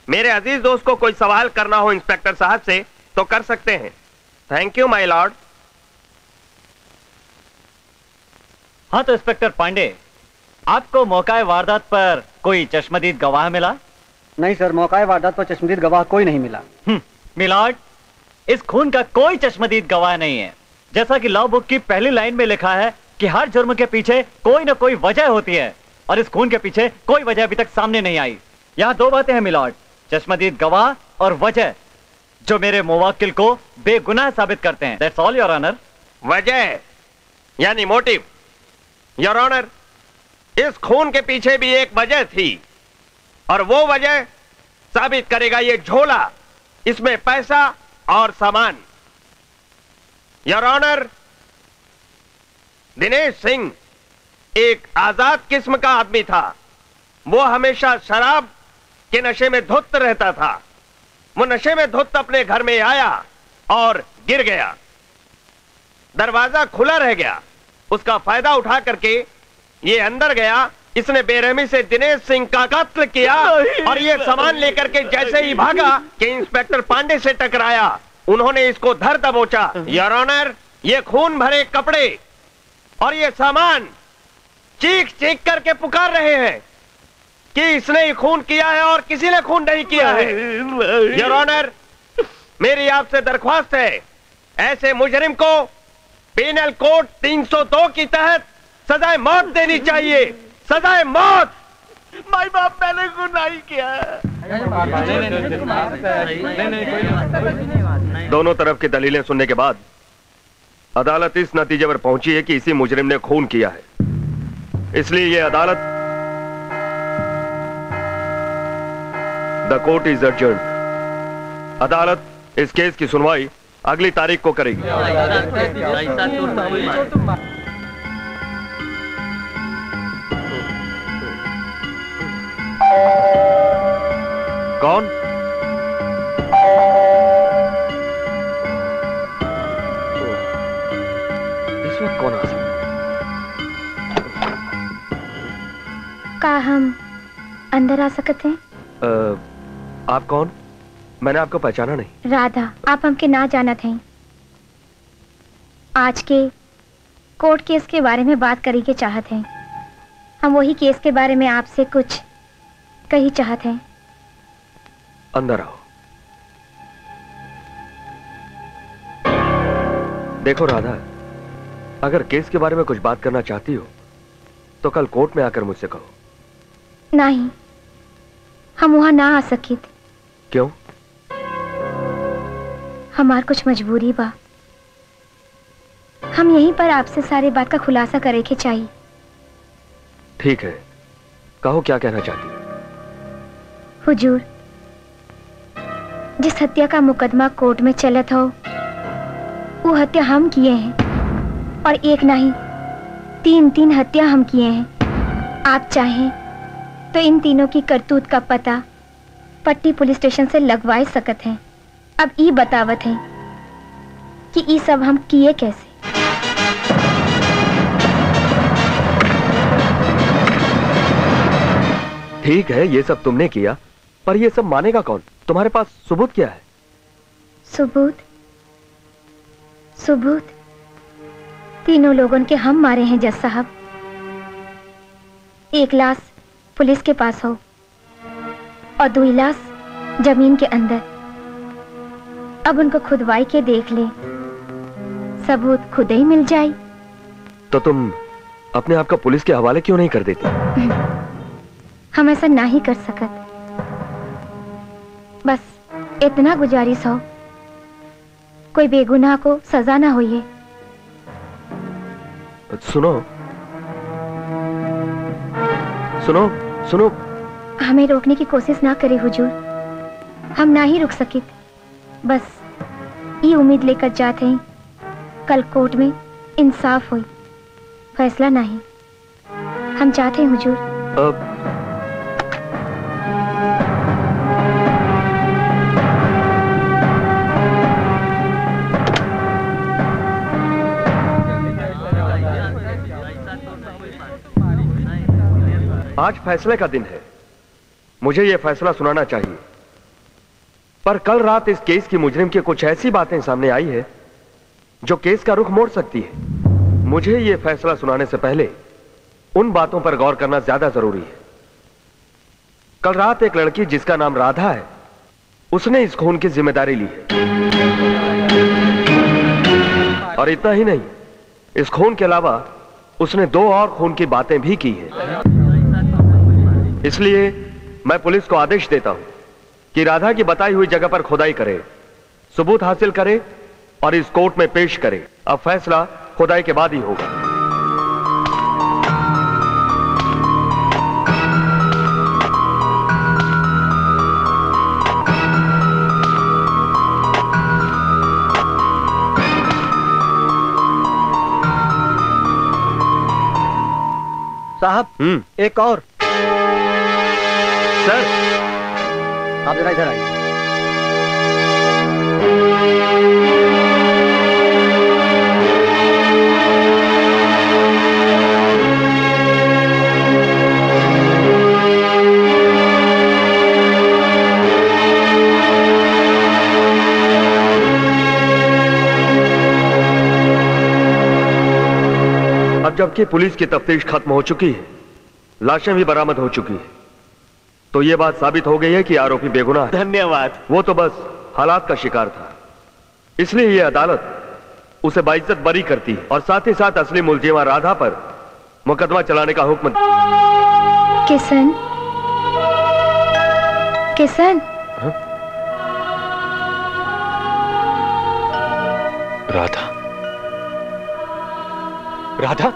मेरे अजीज दोस्त को कोई सवाल करना हो इंस्पेक्टर साहब से तो कर सकते हैं। Thank you my Lord. हाँ तो इंस्पेक्टर पांडे, आपको मौका वारदात पर कोई चश्मदीद गवाह मिला? नहीं सर, मौका वारदात पर चश्मदीद गवाह कोई नहीं मिला। मिलॉर्ड, इस खून का कोई चश्मदीद गवाह नहीं है। जैसा कि लॉ बुक की पहली लाइन में लिखा है कि हर जुर्म के पीछे कोई ना कोई वजह होती है, और इस खून के पीछे कोई वजह अभी तक सामने नहीं आई। यहाँ दो बातें हैं मिलॉर्ड, चश्मदीद गवाह और वजह, जो मेरे मुवक्किल को बेगुनाह साबित करते हैं। That's all your honour. वजह यानी मोटिव। योर ऑनर, इस खून के पीछे भी एक वजह थी और वो वजह साबित करेगा ये झोला, इसमें पैसा और सामान। योर ऑनर, दिनेश सिंह एक आजाद किस्म का आदमी था। वो हमेशा शराब के नशे में धुत रहता था। वो नशे में धुत अपने घर में आया और गिर गया, दरवाजा खुला रह गया। उसका फायदा उठा करके ये अंदर गया, इसने बेरहमी से दिनेश सिंह का कत्ल किया और ये सामान लेकर के जैसे ही भागा कि इंस्पेक्टर पांडे से टकराया, उन्होंने इसको धर दबोचा। योर ऑनर, ये खून भरे कपड़े और ये सामान चीख चीख करके पुकार रहे हैं कि इसने ही खून किया है और किसी ने खून नहीं किया है। योर ऑनर, मेरी आपसे दरख्वास्त है, ऐसे मुजरिम को पेनल कोड 302 के तहत सजाए मौत देनी चाहिए। सजाए मौत। माई बाप मैंने गुनाह किया। दोनों तरफ की दलीलें सुनने के बाद अदालत इस नतीजे पर पहुंची है कि इसी मुजरिम ने खून किया है। इसलिए यह अदालत द कोर्ट इज एडजर्न्ड। अदालत इस केस की सुनवाई अगली तारीख को करेगी। कौन? इस वक्त कौन आ सकता? का हम अंदर आ सकते हैं? आप कौन? मैंने आपको पहचाना नहीं। राधा, आप हमके ना जाना थे। आज के कोर्ट केस के बारे में बात करी के चाहत हैं। हम वही केस के बारे में आपसे कुछ कही चाहत हैं। अंदर आओ। देखो राधा, अगर केस के बारे में कुछ बात करना चाहती हो तो कल कोर्ट में आकर मुझसे कहो। नहीं, हम वहां ना आ सकित। क्यों? हमार कुछ मजबूरी बा। हम यहीं पर आपसे सारी बात का खुलासा करे के चाहिए। ठीक है, कहो क्या कहना चाहती हो? हुजूर, जिस हत्या का मुकदमा कोर्ट में चलत हो वो हत्या हम किए हैं, और एक नहीं 3 हत्या हम किए हैं। आप चाहें तो इन तीनों की करतूत का पता पट्टी पुलिस स्टेशन से लगवाए सकत हैं। अब ई बतावत हैं कि ई सब हम किए कैसे। ठीक है, ये सब तुमने किया, पर ये सब मानेगा कौन? तुम्हारे पास सबूत क्या है? सबूत? सबूत तीनों लोगों के हम मारे हैं जज साहब। एक लाश पुलिस के पास हो और 2 लाश जमीन के अंदर। अब उनको खुदवाई के देख ले, सबूत खुद ही मिल जाए। तो तुम अपने आप का पुलिस के हवाले क्यों नहीं कर देती? हम ऐसा ना ही कर सकत। बस इतना गुजारिश हो, कोई बेगुनाह को सजा ना होइए। सुनो सुनो सुनो, हमें रोकने की कोशिश ना करे हुजूर। हम ना ही रुक सके। बस ये उम्मीद लेकर जाते हैं कल कोर्ट में इंसाफ हुई, फैसला नहीं। हम चाहते हैं हुजूर। आज फैसले का दिन है, मुझे यह फैसला सुनाना चाहिए, पर कल रात इस केस की मुजरिम की कुछ ऐसी बातें सामने आई है जो केस का रुख मोड़ सकती है। मुझे यह फैसला सुनाने से पहले उन बातों पर गौर करना ज्यादा जरूरी है। कल रात एक लड़की जिसका नाम राधा है, उसने इस खून की जिम्मेदारी ली है। और इतना ही नहीं, इस खून के अलावा उसने 2 और खून की बातें भी की हैं। इसलिए मैं पुलिस को आदेश देता हूं कि राधा की बताई हुई जगह पर खुदाई करे, सबूत हासिल करे और इस कोर्ट में पेश करे। अब फैसला खुदाई के बाद ही होगा। साहब, एक और। सर, आप जरा इधर आइए। अब जबकि पुलिस की तफ्तीश खत्म हो चुकी है, लाशें भी बरामद हो चुकी है, तो यह बात साबित हो गई है कि आरोपी बेगुनाह है। धन्यवाद। वो तो बस हालात का शिकार था, इसलिए यह अदालत उसे बाइज्जत बरी करती है और साथ ही साथ असली मुलजिमा राधा पर मुकदमा चलाने का हुक्म। किशन, किशन। राधा, राधा,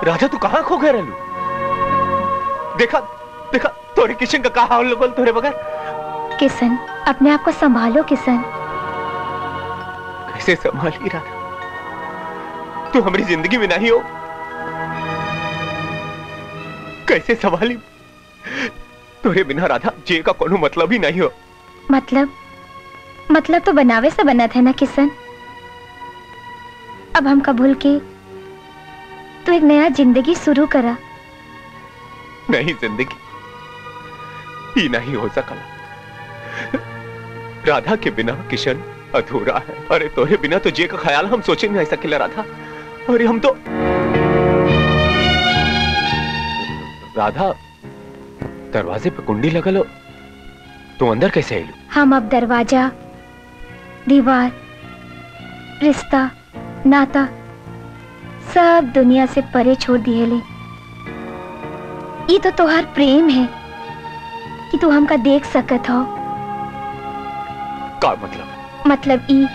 राधा तू कहाँ खो गए रहलू? देखा देखा तोरे किशन का कहा हाल बोल तोरे बगैर। किशन अपने आप को संभालो किशन। कैसे संभाली राधा? तू हमारी जिंदगी में नहीं हो, कैसे संभाली? तोरे बिना राधा जे का कोनो मतलब ही नहीं हो। मतलब तो बनावे से बना था ना किशन। अब हमका भूल के तू एक नया जिंदगी शुरू करा। नहीं, जिंदगी ही नहीं हो सकला। राधा के बिना किशन अधूरा है। अरे तोरे बिना तो जे का ख्याल हम सोचे नहीं सकेला राधा। अरे हम तो राधा दरवाजे पे कुंडी लगल हो, तू अंदर कैसे आयलू? हम अब दरवाजा, दीवार, रिश्ता, नाता सब दुनिया से परे छोड़ दिए ले। ये तो तोहार प्रेम है कि तू हमका देख सकत हो। का मतलब? मतलब ई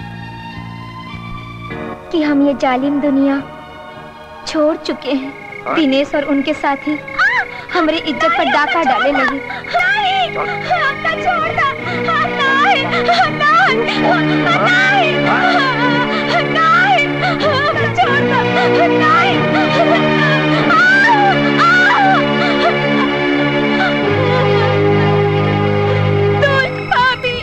कि हम ये जालिम दुनिया छोड़ चुके हैं। दिनेश और उनके साथी हमारी इज्जत पर डाका डाले लगे। नहीं, हमका छोड़ दो। नहीं, नहीं, नहीं, हमका छोड़ दो। नहीं, दूध भाभी।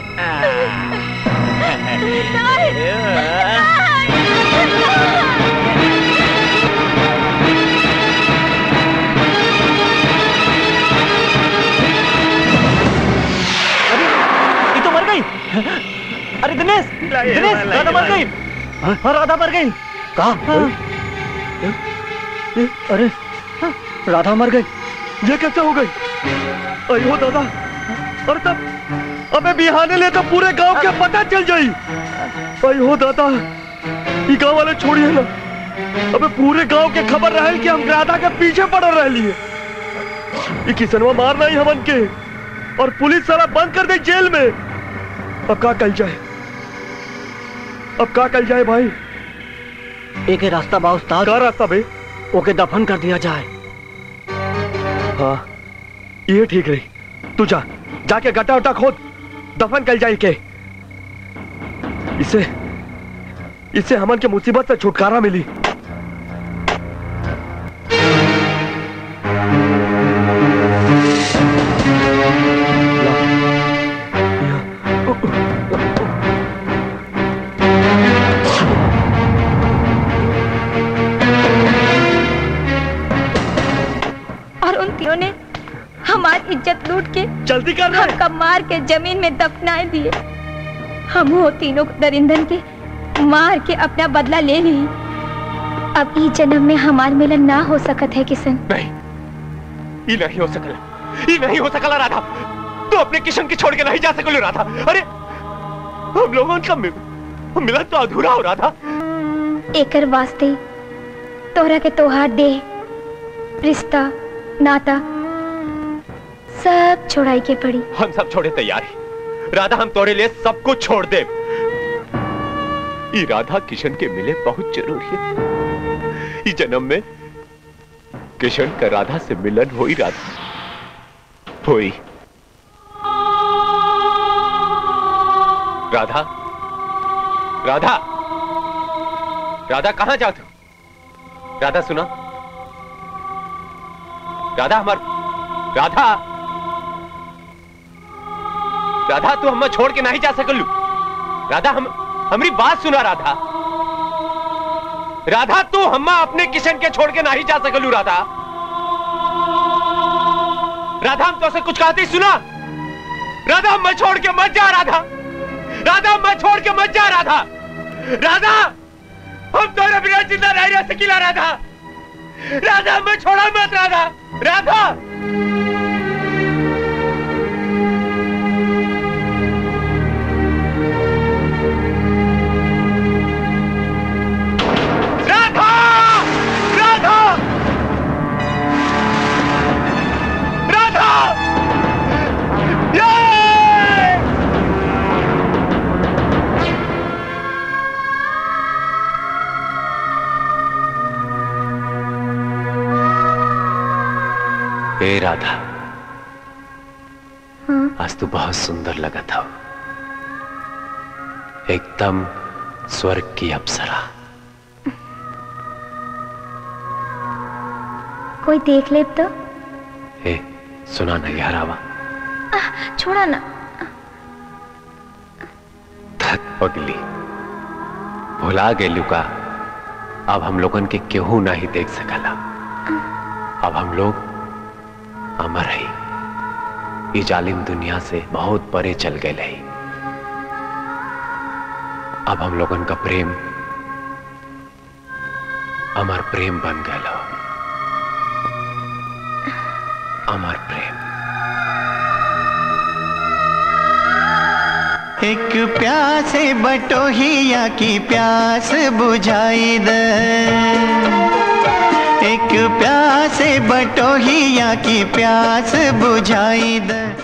अरे दिनेश, दिनेश, राधा मर गई। हाँ, राधा मर गई। कहाँ? अरे राधा मर गई, ये कैसे हो गई? अयो दादा, अरे तब अबे बिहाने ले तो पूरे गांव के पता चल जाई। अयो दादा, ये गांव वाले छोड़िए ना, अबे पूरे गांव के खबर रहे कि हम राधा के पीछे पड़ रहे लिए। ये किसनवा मारना ही हमन के, और पुलिस सारा बंद कर दे जेल में। अब क्या कल जाए? अब क्या कल जाए भाई? एक रास्ता बा उस्ताद। क्या रास्ता बे? ओके दफन कर दिया जाए। हाँ, ये ठीक रही। तू जा, जाके गड्ढा उट्टा खोद, दफन कल जाए के। इससे हमन के मुसीबत से छुटकारा मिली। हमारी इज्जत लूट के जल्दी कर रहे हमका मार के जमीन में दफनाए दिए। हम वो तीनों दरिंदन के मार के अपना बदला ले ली। अब इस जन्म में हमार मिलन ना हो सकत है किशन। नहीं, ये नहीं हो सकला, ये नहीं हो सकला राधा। तू अपने किशन के छोड़ के नहीं जा सकलो राधा। अरे हम लोगों का मिलन तो अधूरा हो राधा। एकर वास्ते तोहरा के तोहार देह, रिश्ता, नाता सब छोड़ाई के पड़ी। हम सब छोड़े तैयार हैं राधा, हम तोरे लिए सब कुछ छोड़ दे। ये राधा किशन के मिले बहुत जरूरी है। इस जन्म में किशन का राधा से मिलन हो ही राधा होई। राधा, राधा, राधा कहां जाओ तुम? राधा सुना? राधा राधा, राधा तू हमें छोड़ के नहीं जा सकलू। राधा हमारी बात सुना राधा। राधा तू हमें अपने किशन के छोड़ के नहीं जा सकलू राधा। राधा हम तो से कुछ कहते ही सुना। राधा हमें छोड़ के मत जा राधा। राधा हमें छोड़ के मत जा राधा। राधा हम तेरे बिना जिंदा नहीं रह सकीला राधा। राधा हमें छोड़ा मत राधा। राधा राधा, आज तू बहुत सुंदर लगा था, एकदम स्वर्ग की अप्सरा। कोई देख ले तो। ए, सुना ना यार आवा। छोड़ा ना। पगली, भुला गेलू का, अब हम लोगन के केहू ना ही देख सकला। अब हम लोग अमर है, ये जालिम दुनिया से बहुत परे चल गए है। अब हम लोगन का प्रेम अमर प्रेम बन गया, अमर प्रेम। एक प्यासे बटोहिया की प्यास बुझाई दे, एक प्यासे बटोहिया की प्यास बुझाई दे।